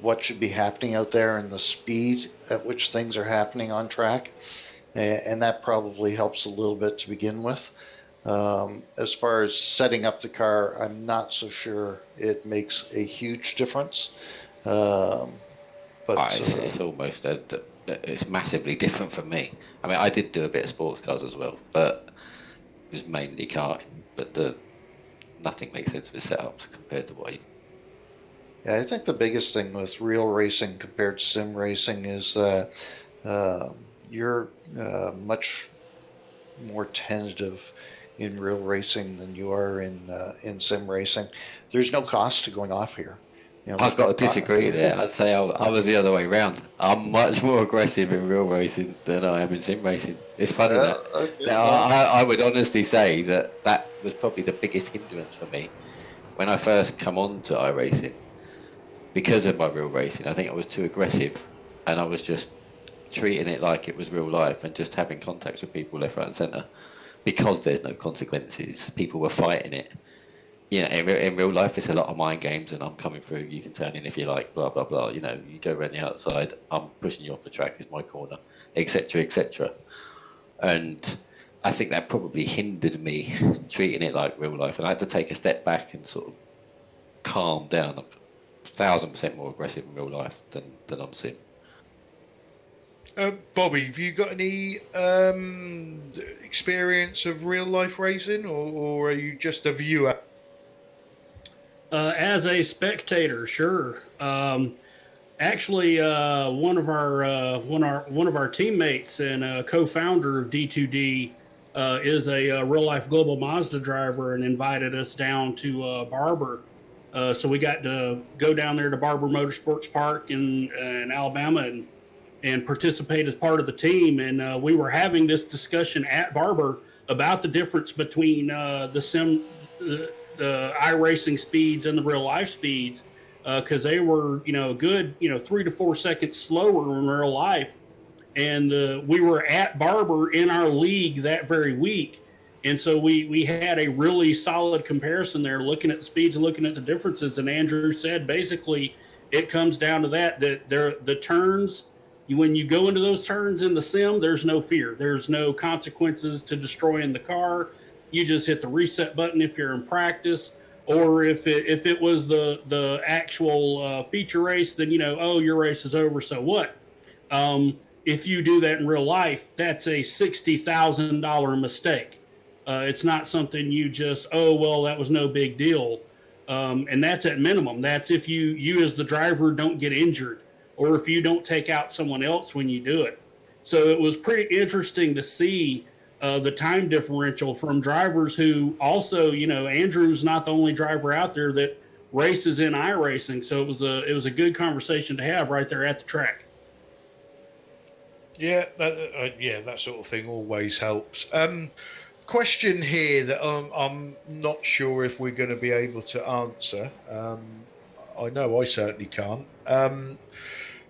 what should be happening out there and the speed at which things are happening on track. And that probably helps a little bit to begin with. As far as setting up the car, I'm not so sure it makes a huge difference. But it's almost it's massively different for me. I mean, I did do a bit of sports cars as well, but it was mainly karting. But nothing makes sense with setups compared to what Yeah, I think the biggest thing with real racing compared to sim racing is that you're much more tentative in real racing than you are in sim racing. There's no cost to going off here. I've got to disagree there. I'd say I was the other way around. I'm much more aggressive in real racing than I am in sim racing. It's funny I would honestly say that was probably the biggest hindrance for me when I first come on to iRacing. Because of my real racing, I think I was too aggressive and I was just treating it like it was real life and just having contacts with people left, right and centre. Because there's no consequences, people were fighting it. In real life, it's a lot of mind games, and I'm coming through. You can turn in if you like, blah blah blah. You go around the outside. I'm pushing you off the track. It's my corner, etc., etc. And I think that probably hindered me treating it like real life, and I had to take a step back and sort of calm down. I'm 1,000% more aggressive in real life than on sim. Bobby, have you got any experience of real life racing, or are you just a viewer? As a spectator, sure. Actually, one of our teammates and co-founder of D2D is a real life global Mazda driver and invited us down to Barber. So we got to go down there to Barber Motorsports Park in Alabama and participate as part of the team. And we were having this discussion at Barber about the difference between the iRacing speeds and the real life speeds, because they were, a good, 3 to 4 seconds slower in real life. And we were at Barber in our league that very week. And so we had a really solid comparison there, looking at the speeds and looking at the differences. And Andrew said, basically, it comes down to that the turns, when you go into those turns in the sim, there's no fear. There's no consequences to destroying the car. You just hit the reset button if you're in practice, or if it was the actual feature race, then your race is over. So what? If you do that in real life, that's a $60,000 mistake. It's not something you just, oh, well, that was no big deal. And that's at minimum. That's if you as the driver don't get injured, or if you don't take out someone else when you do it. So it was pretty interesting to see the time differential from drivers who also, Andrew's not the only driver out there that races in iRacing. So it was a good conversation to have right there at the track. Yeah, that sort of thing always helps. Question here that I'm not sure if we're going to be able to answer. I know I certainly can't.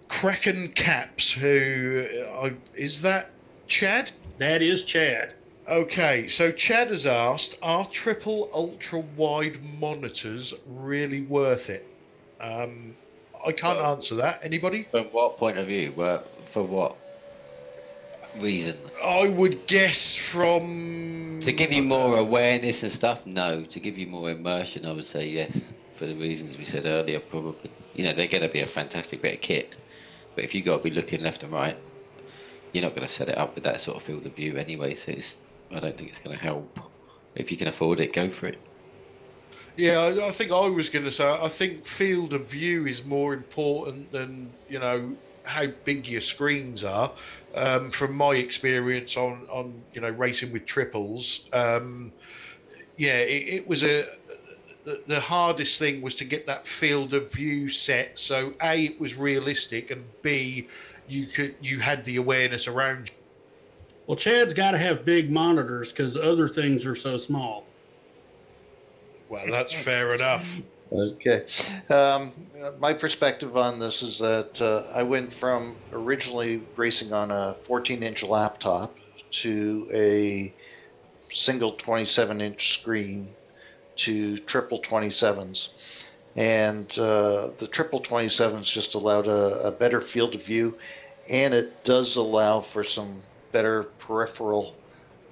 Kraken Caps, is that Chad? That is Chad. Okay, so Chad has asked, are triple ultra wide monitors really worth it? I can't answer that. Anybody? From what point of view? For what reason? I would guess from... To give you more awareness and stuff? No. To give you more immersion, I would say yes. For the reasons we said earlier, probably. They're going to be a fantastic bit of kit. But if you've got to be looking left and right, you're not going to set it up with that sort of field of view anyway. So I don't think it's going to help. If you can afford it, go for it. Yeah, I think I was going to say, I think field of view is more important than, how big your screens are. From my experience on racing with triples, it was the hardest thing was to get that field of view set. So A, it was realistic, and B, you had the awareness around you. Well, Chad's got to have big monitors because other things are so small. Well, that's fair enough. Okay. My perspective on this is that I went from originally racing on a 14-inch laptop to a single 27-inch screen to triple 27s. And the triple 27s just allowed a better field of view, and it does allow for some better peripheral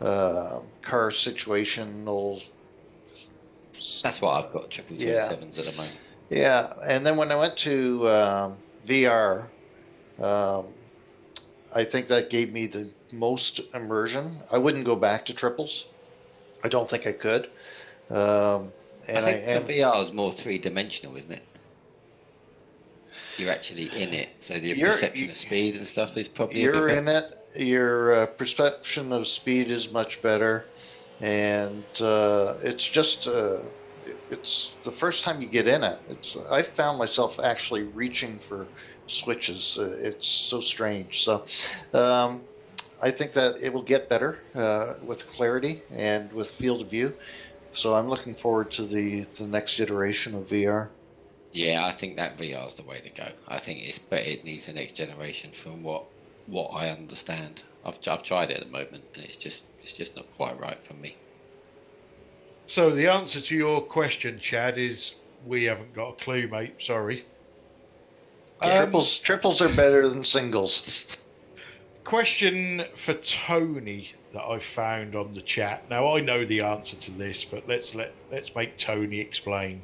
car situational. That's what I've got, triple 27s at the moment. Yeah, and then when I went to VR, I think that gave me the most immersion. I wouldn't go back to triples. I don't think I could. And I think the VR is more three-dimensional, isn't it? You're actually in it, so the perception of speed and stuff is probably you're in it. Your perception of speed is much better, and it's just it's the first time you get in it. I found myself actually reaching for switches. It's so strange. So I think that it will get better with clarity and with field of view. So I'm looking forward to the next iteration of VR. Yeah, I think that VR is the way to go. I think it needs the next generation from what I understand. I've tried it at the moment, and it's just not quite right for me. So the answer to your question, Chad, is we haven't got a clue, mate. Sorry. Triples are better than singles. Question for Tony that I found on the chat. Now I know the answer to this, but let's make Tony explain.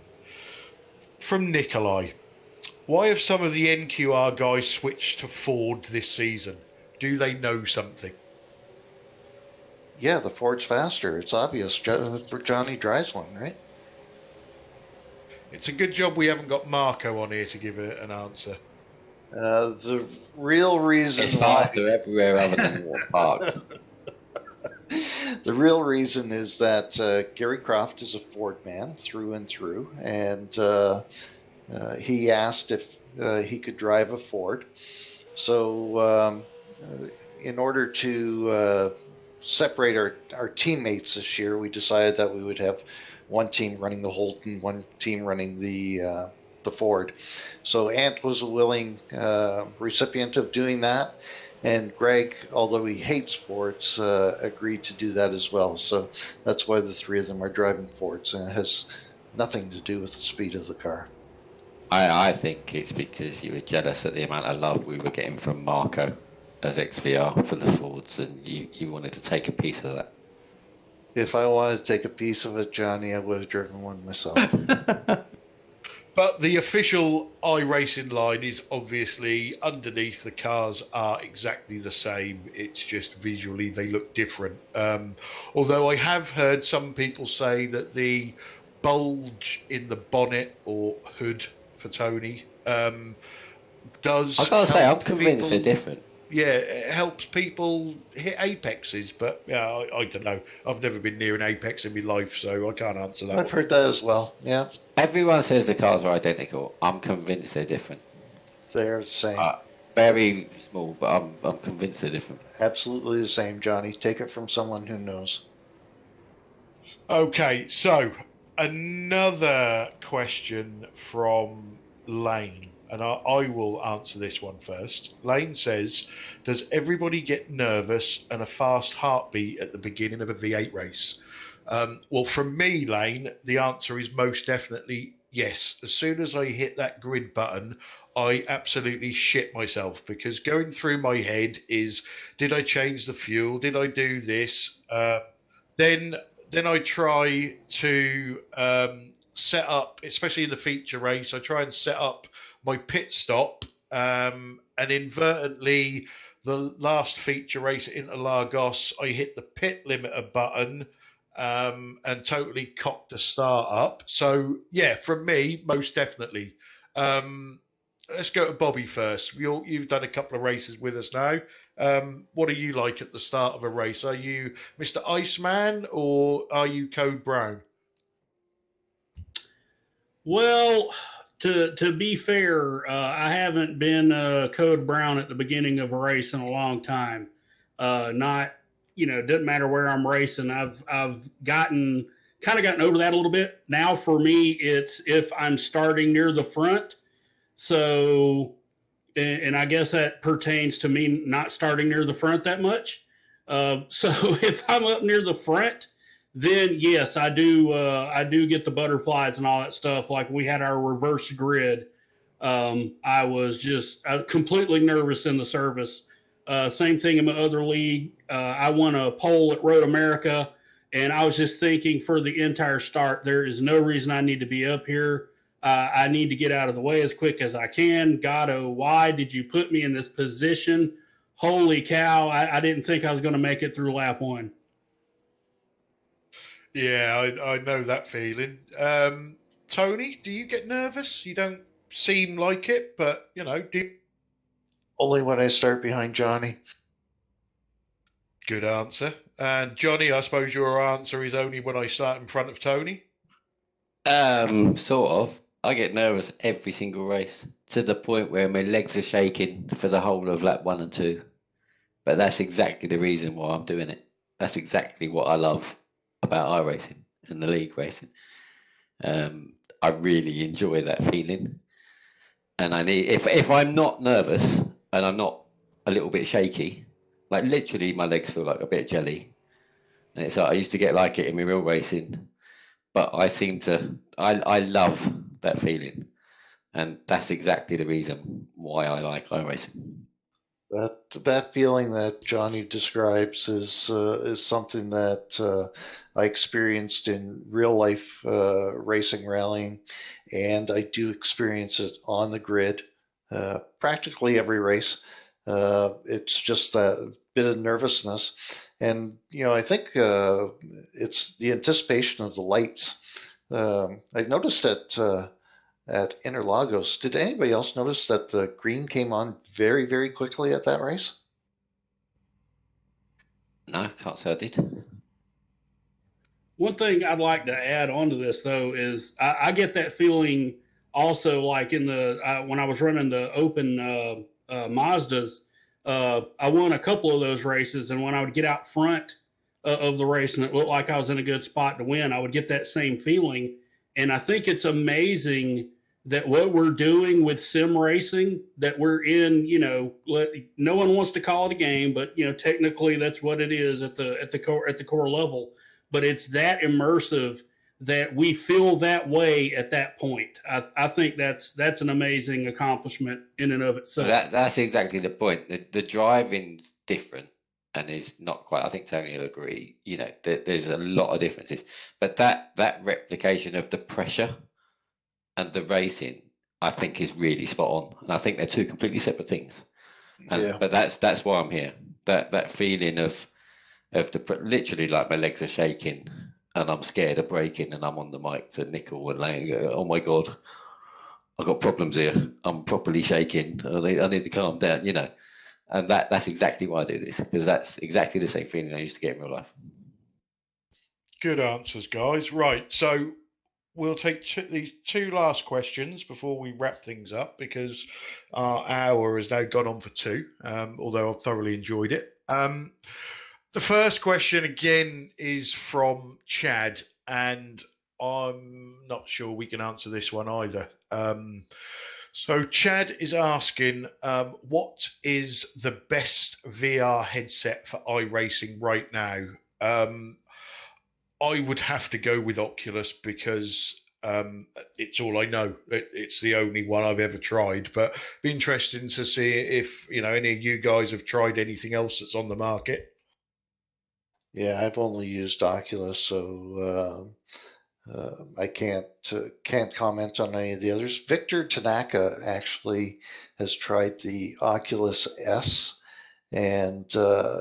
From Nikolai, why have some of the NQR guys switched to Ford this season? Do they know something? Yeah, the Ford's faster. It's obvious. Johnny drives one, right? It's a good job we haven't got Marco on here to give an answer. The real reason it's faster everywhere other than Water Park. The real reason is that Gary Croft is a Ford man through and through, and he asked if he could drive a Ford. So in order to separate our teammates this year, we decided that we would have one team running the Holden, one team running the Ford. So Ant was a willing recipient of doing that, and Greg, although he hates Fords, agreed to do that as well. So that's why the three of them are driving Fords, and it has nothing to do with the speed of the car. I think it's because you were jealous at the amount of love we were getting from Marco as XVR for the Fords, and you wanted to take a piece of that. If I wanted to take a piece of it, Johnny, I would have driven one myself. But the official iRacing line is obviously underneath. The cars are exactly the same. It's just visually they look different. Although I have heard some people say that the bulge in the bonnet or hood for Tony does I gotta say, I'm help convinced they're people. different. Yeah, it helps people hit apexes, but yeah, I don't know. I've never been near an apex in my life, so I can't answer that I've one. heard that as well. Yeah, Everyone says the cars are identical. I'm convinced they're different. they're the same. Very small, but I'm convinced they're different. Absolutely the same, Johnny. Take it from someone who knows. Okay, so another question from Lane, and I will answer this one first. Lane says, "Does everybody get nervous and a fast heartbeat at the beginning of a V8 race?" Well, from me, Lane, the answer is most definitely yes. As soon as I hit that grid button, I absolutely shit myself because going through my head is, did I change the fuel? Did I do this? Then then I try to set up, especially in the feature race, I try and set up my pit stop, and inadvertently, the last feature race at Interlagos, I hit the pit limiter button and totally cocked the start up. So yeah, from me, most definitely. Um, let's go to Bobby first. You've done a couple of races with us now. What are you like at the start of a race? Are you Mr. Iceman or are you Code Brown? Well, to be fair, I haven't been Code Brown at the beginning of a race in a long time. Not, doesn't matter where I'm racing. I've gotten over that a little bit. Now for me, it's if I'm starting near the front. So, and I guess that pertains to me not starting near the front that much. So if I'm up near the front, then yes, I do. I do get the butterflies and all that stuff. Like we had our reverse grid. I was just completely nervous in the service. Same thing in my other league. I won a pole at Road America, and I was just thinking for the entire start, there is no reason I need to be up here. I need to get out of the way as quick as I can. God, oh, why did you put me in this position? Holy cow! I didn't think I was going to make it through lap one. Yeah, I know that feeling. Tony, do you get nervous? You don't seem like it, but do. Only when I start behind Johnny. Good answer. And Johnny, I suppose your answer is only when I start in front of Tony. Sort of. I get nervous every single race to the point where my legs are shaking for the whole of lap 1 and 2. But that's exactly the reason why I'm doing it. That's exactly what I love about iRacing and the league racing. I really enjoy that feeling. And I need, if I'm not nervous and I'm not a little bit shaky, like literally my legs feel like a bit of jelly. And it's like I used to get like it in my real racing, but I love that feeling. And that's exactly the reason why I like iRacing. That feeling that Johnny describes is something that I experienced in real life racing rallying, and I do experience it on the grid practically every race. It's just that bit of nervousness, and I think it's the anticipation of the lights. I noticed that. At Interlagos. Did anybody else notice that the green came on very, very quickly at that race? No, I can't say I did. One thing I'd like to add onto this though is I get that feeling also like in the when I was running the open Mazdas. I won a couple of those races, and when I would get out front of the race and it looked like I was in a good spot to win, I would get that same feeling. And I think it's amazing that what we're doing with sim racing, that we're in, no one wants to call it a game, but technically that's what it is at the core level. But it's that immersive that we feel that way at that point. I think that's an amazing accomplishment in and of itself. That's exactly the point. The driving's different and is not quite. I think Tony will agree. There's a lot of differences, but that replication of the pressure and the racing, I think, is really spot on. And I think they're two completely separate things. But that's why I'm here. That feeling of literally like my legs are shaking and I'm scared of braking and I'm on the mic to Nickel and like, oh my God, I've got problems here. I'm properly shaking. I need to calm down, you know. And that's exactly why I do this, because that's exactly the same feeling I used to get in real life. Good answers, guys. Right, so we'll take these two last questions before we wrap things up, because our hour has now gone on for two, although I've thoroughly enjoyed it. The first question, again, is from Chad, and I'm not sure we can answer this one either. So Chad is asking, what is the best VR headset for iRacing right now? I would have to go with Oculus because it's all I know. It's the only one I've ever tried. But be interesting to see if any of you guys have tried anything else that's on the market. Yeah, I've only used Oculus, so I can't comment on any of the others. Victor Tanaka actually has tried the Oculus S, and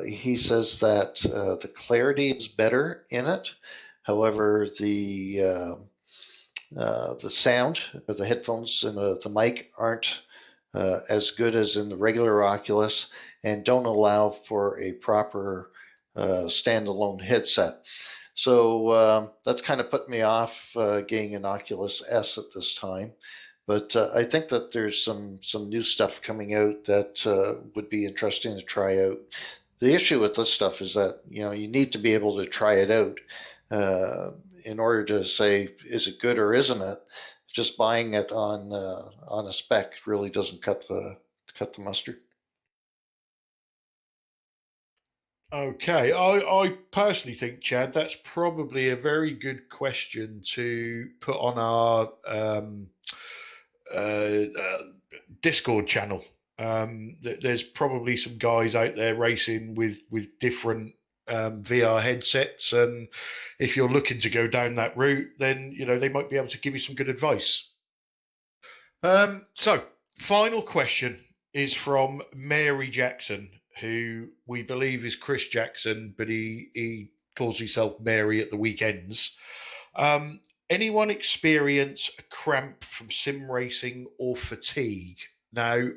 he says that the clarity is better in it. However, the sound of the headphones and the mic aren't as good as in the regular Oculus, and don't allow for a proper standalone headset. So that's kind of put me off getting an Oculus S at this time. But I think that there's some new stuff coming out that would be interesting to try out. The issue with this stuff is that you need to be able to try it out in order to say, is it good or isn't it? Just buying it on a spec really doesn't cut the mustard. Okay, I personally think, Chad, that's probably a very good question to put on our Discord channel. There's probably some guys out there racing with different VR headsets, and if you're looking to go down that route, then they might be able to give you some good advice. So, final question is from Mary Jackson, who we believe is Chris Jackson, but he calls himself Mary at the weekends. Anyone experience a cramp from sim racing or fatigue? Now,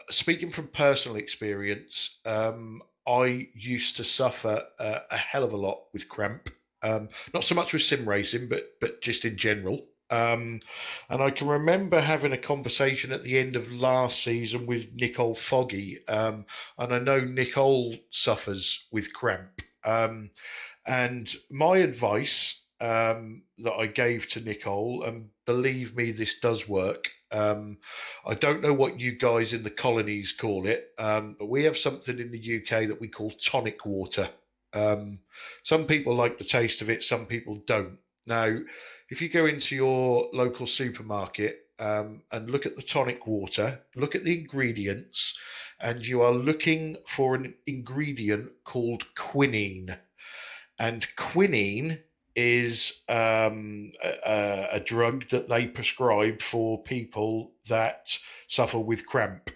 speaking from personal experience, I used to suffer a hell of a lot with cramp. Not so much with sim racing, but just in general. And I can remember having a conversation at the end of last season with Nicole Foggy. And I know Nicole suffers with cramp. And my advice that I gave to Nicole, and believe me, this does work. I don't know what you guys in the colonies call it, but we have something in the UK that we call tonic water. Some people like the taste of it, some people don't. Now, if you go into your local supermarket and look at the tonic water, look at the ingredients, and you are looking for an ingredient called quinine. And quinine is a drug that they prescribe for people that suffer with cramp.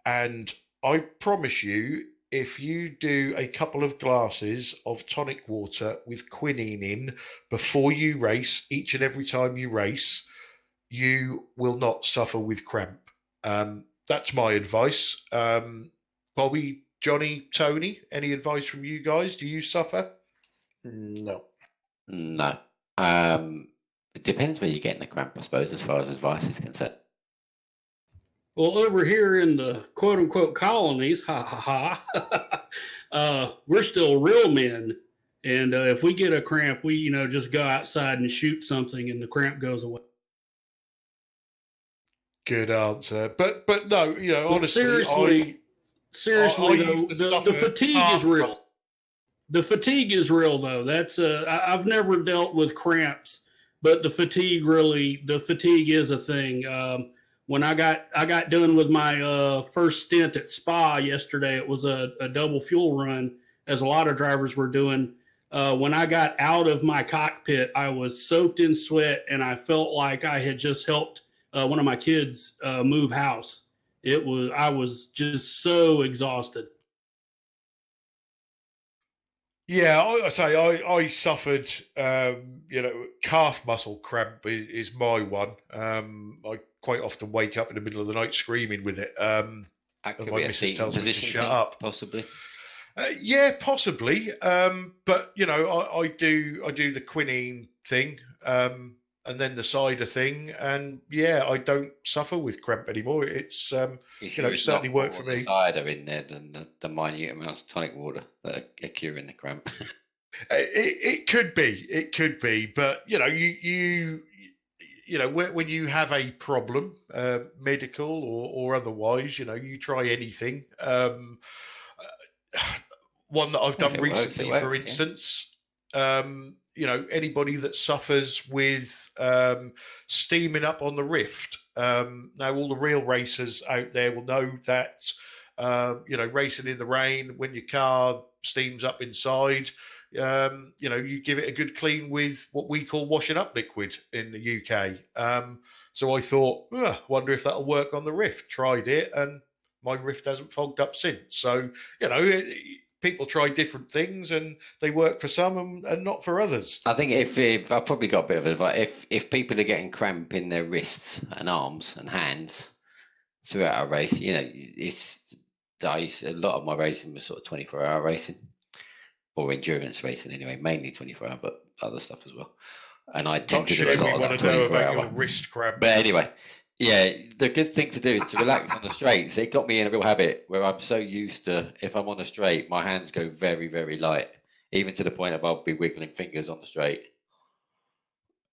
And I promise you, if you do a couple of glasses of tonic water with quinine in before you race, each and every time you race, you will not suffer with cramp. That's my advice. Bobby, Johnny, Tony, any advice from you guys? Do you suffer? No. No. It depends where you're getting the cramp, I suppose, as far as advice is concerned. Well, over here in the quote unquote colonies, we're still real men. And if we get a cramp, we, just go outside and shoot something and the cramp goes away. Good answer. But no, Well, honestly, seriously, I though, the fatigue is real. The fatigue is real, though. That's I've never dealt with cramps, but the fatigue is a thing. When I got done with my first stint at Spa yesterday, it was a double fuel run, as a lot of drivers were doing. when I got out of my cockpit, I was soaked in sweat, and I felt like I had just helped one of my kids move house. I was just so exhausted. Yeah, I say I suffered, calf muscle cramp is my one. I quite often wake up in the middle of the night screaming with it. That could My be a missus seating tells me to position shut thing, up. possibly. Yeah, possibly. But I do the quinine thing, and then the cider thing, and yeah, I don't suffer with cramp anymore. It's You sure it's it's not certainly worked more for the me. cider in there than the minute amounts of tonic water that are curing the cramp? It could be, but when you have a problem, medical or otherwise, you try anything. One that I've Well, if done it works, it recently, for works. Yeah. instance, anybody that suffers with steaming up on the Rift. Now, all the real racers out there will know that, racing in the rain, when your car steams up inside, you give it a good clean with what we call washing up liquid in the UK. So I thought, wonder if that'll work on the Rift. Tried it, and my Rift hasn't fogged up since. So, people try different things and they work for some and not for others. I think if I've probably got a bit of advice, if people are getting cramp in their wrists and arms and hands throughout a race, a lot of my racing was sort of 24-hour racing or endurance racing anyway, mainly 24-hour, but other stuff as well. And I tend Not to do sure a lot we of want that to know 24 about hour. your wrist cramp. But anyway, yeah, the good thing to do is to relax on the straights. It got me in a real habit where I'm so used to, if I'm on a straight, my hands go very, very light, even to the point of I'll be wiggling fingers on the straight.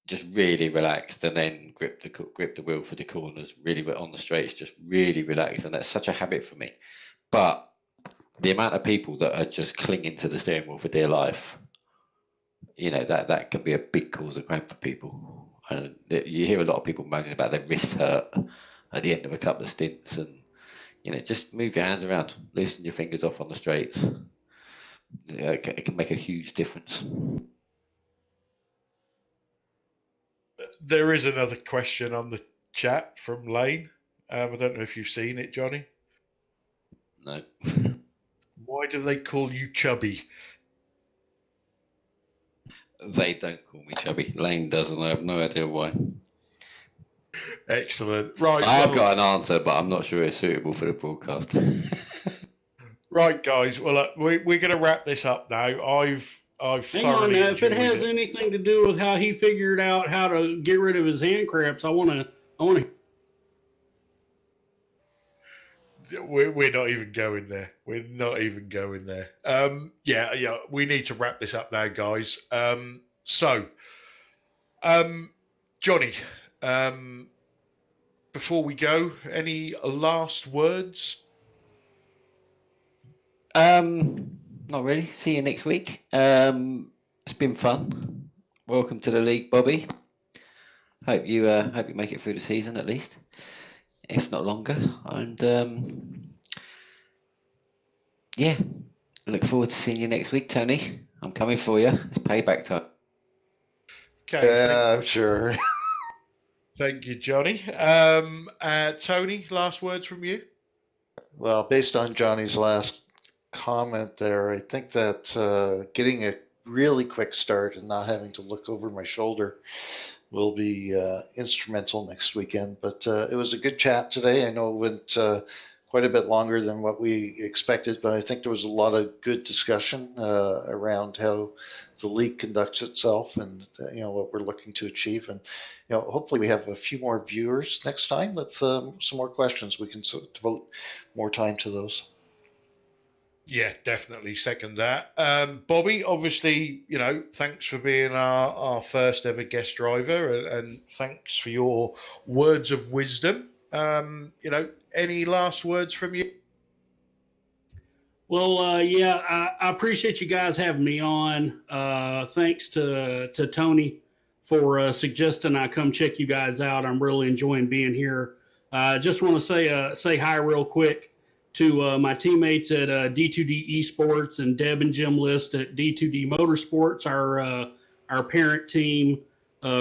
Just really relaxed, and then grip the wheel for the corners. Really on the straights, just really relaxed, and that's such a habit for me. But the amount of people that are just clinging to the steering wheel for dear life, that can be a big cause of cramp for people. And you hear a lot of people moaning about their wrist hurt at the end of a couple of stints, and just move your hands around, loosen your fingers off on the straights. It can make a huge difference. There is another question on the chat from Lane. I don't know if you've seen it, Johnny. No. Why do they call you Chubby? They don't call me chubby. Lane doesn't. I have no idea why. Excellent. Right. I have got an answer, but I'm not sure it's suitable for the broadcast. Right, guys. Well, we're going to wrap this up now. I've Hang on thoroughly now. If it enjoyed has anything to do with how he figured out how to get rid of his hand cramps, I want to. We're not even going there. We're not even going there. Yeah. We need to wrap this up now, guys. Johnny, before we go, any last words? Not really. See you next week. It's been fun. Welcome to the league, Bobby. Hope you make it through the season at least, if not longer. And yeah, look forward to seeing you next week, Tony. I'm coming for you. It's payback time. Okay. Yeah, sure. Thank you, Johnny. Tony, last words from you? Well, based on Johnny's last comment there, I think that getting a really quick start and not having to look over my shoulder will be instrumental next weekend. But it was a good chat today. I know it went quite a bit longer than what we expected, but I think there was a lot of good discussion around how the league conducts itself and what we're looking to achieve. And hopefully we have a few more viewers next time with some more questions. We can devote more time to those. Yeah, definitely second that. Bobby, obviously, thanks for being our first ever guest driver, and thanks for your words of wisdom. Any last words from you? Well, yeah, I appreciate you guys having me on. Thanks to Tony for suggesting I come check you guys out. I'm really enjoying being here. I just want to say hi real quick to my teammates at D2D Esports and Deb and Jim List at D2D Motorsports, our parent team,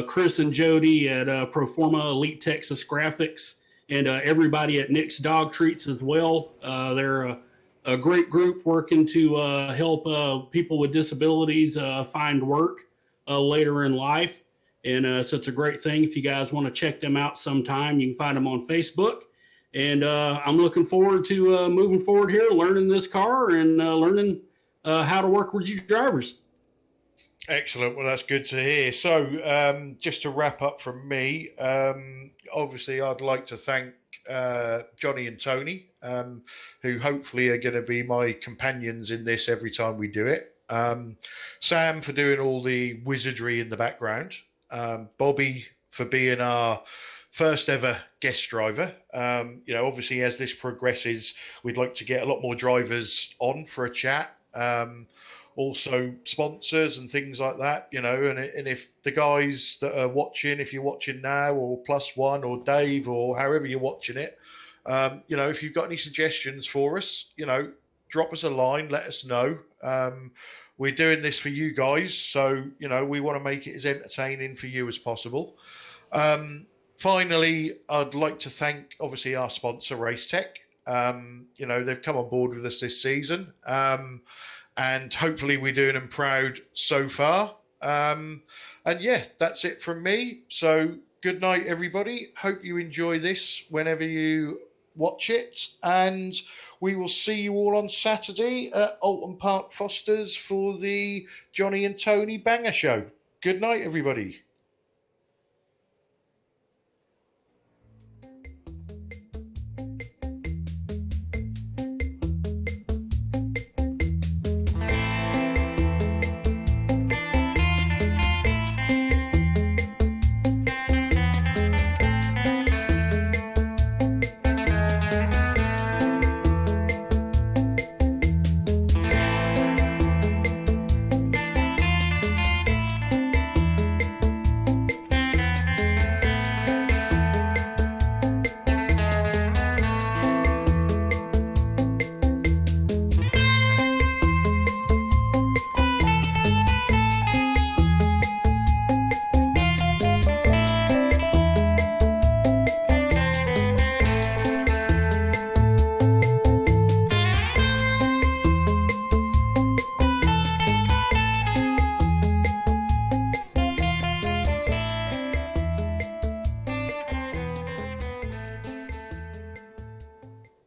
Chris and Jody at Proforma Elite Texas Graphics, and everybody at Nick's Dog Treats as well. They're a great group working to help people with disabilities find work later in life. And so it's a great thing. If you guys want to check them out sometime, you can find them on Facebook. And I'm looking forward to moving forward here, learning this car and learning how to work with you drivers. Excellent. Well, that's good to hear. So, just to wrap up from me, obviously, I'd like to thank Johnny and Tony, who hopefully are going to be my companions in this every time we do it. Sam for doing all the wizardry in the background. Bobby for being our first ever guest driver. Obviously, as this progresses, we'd like to get a lot more drivers on for a chat. Also sponsors and things like that, and if the guys that are watching, if you're watching now, or +1 or Dave, or however you're watching it, if you've got any suggestions for us, drop us a line, let us know. We're doing this for you guys, so we want to make it as entertaining for you as possible. Finally, I'd like to thank obviously our sponsor Racetech. They've come on board with us this season, and hopefully we're doing them proud so far. And yeah, that's it from me. So good night, everybody. Hope you enjoy this whenever you watch it, and we will see you all on Saturday at Alton Park Fosters for the Johnny and Tony Banger Show. Good night, everybody.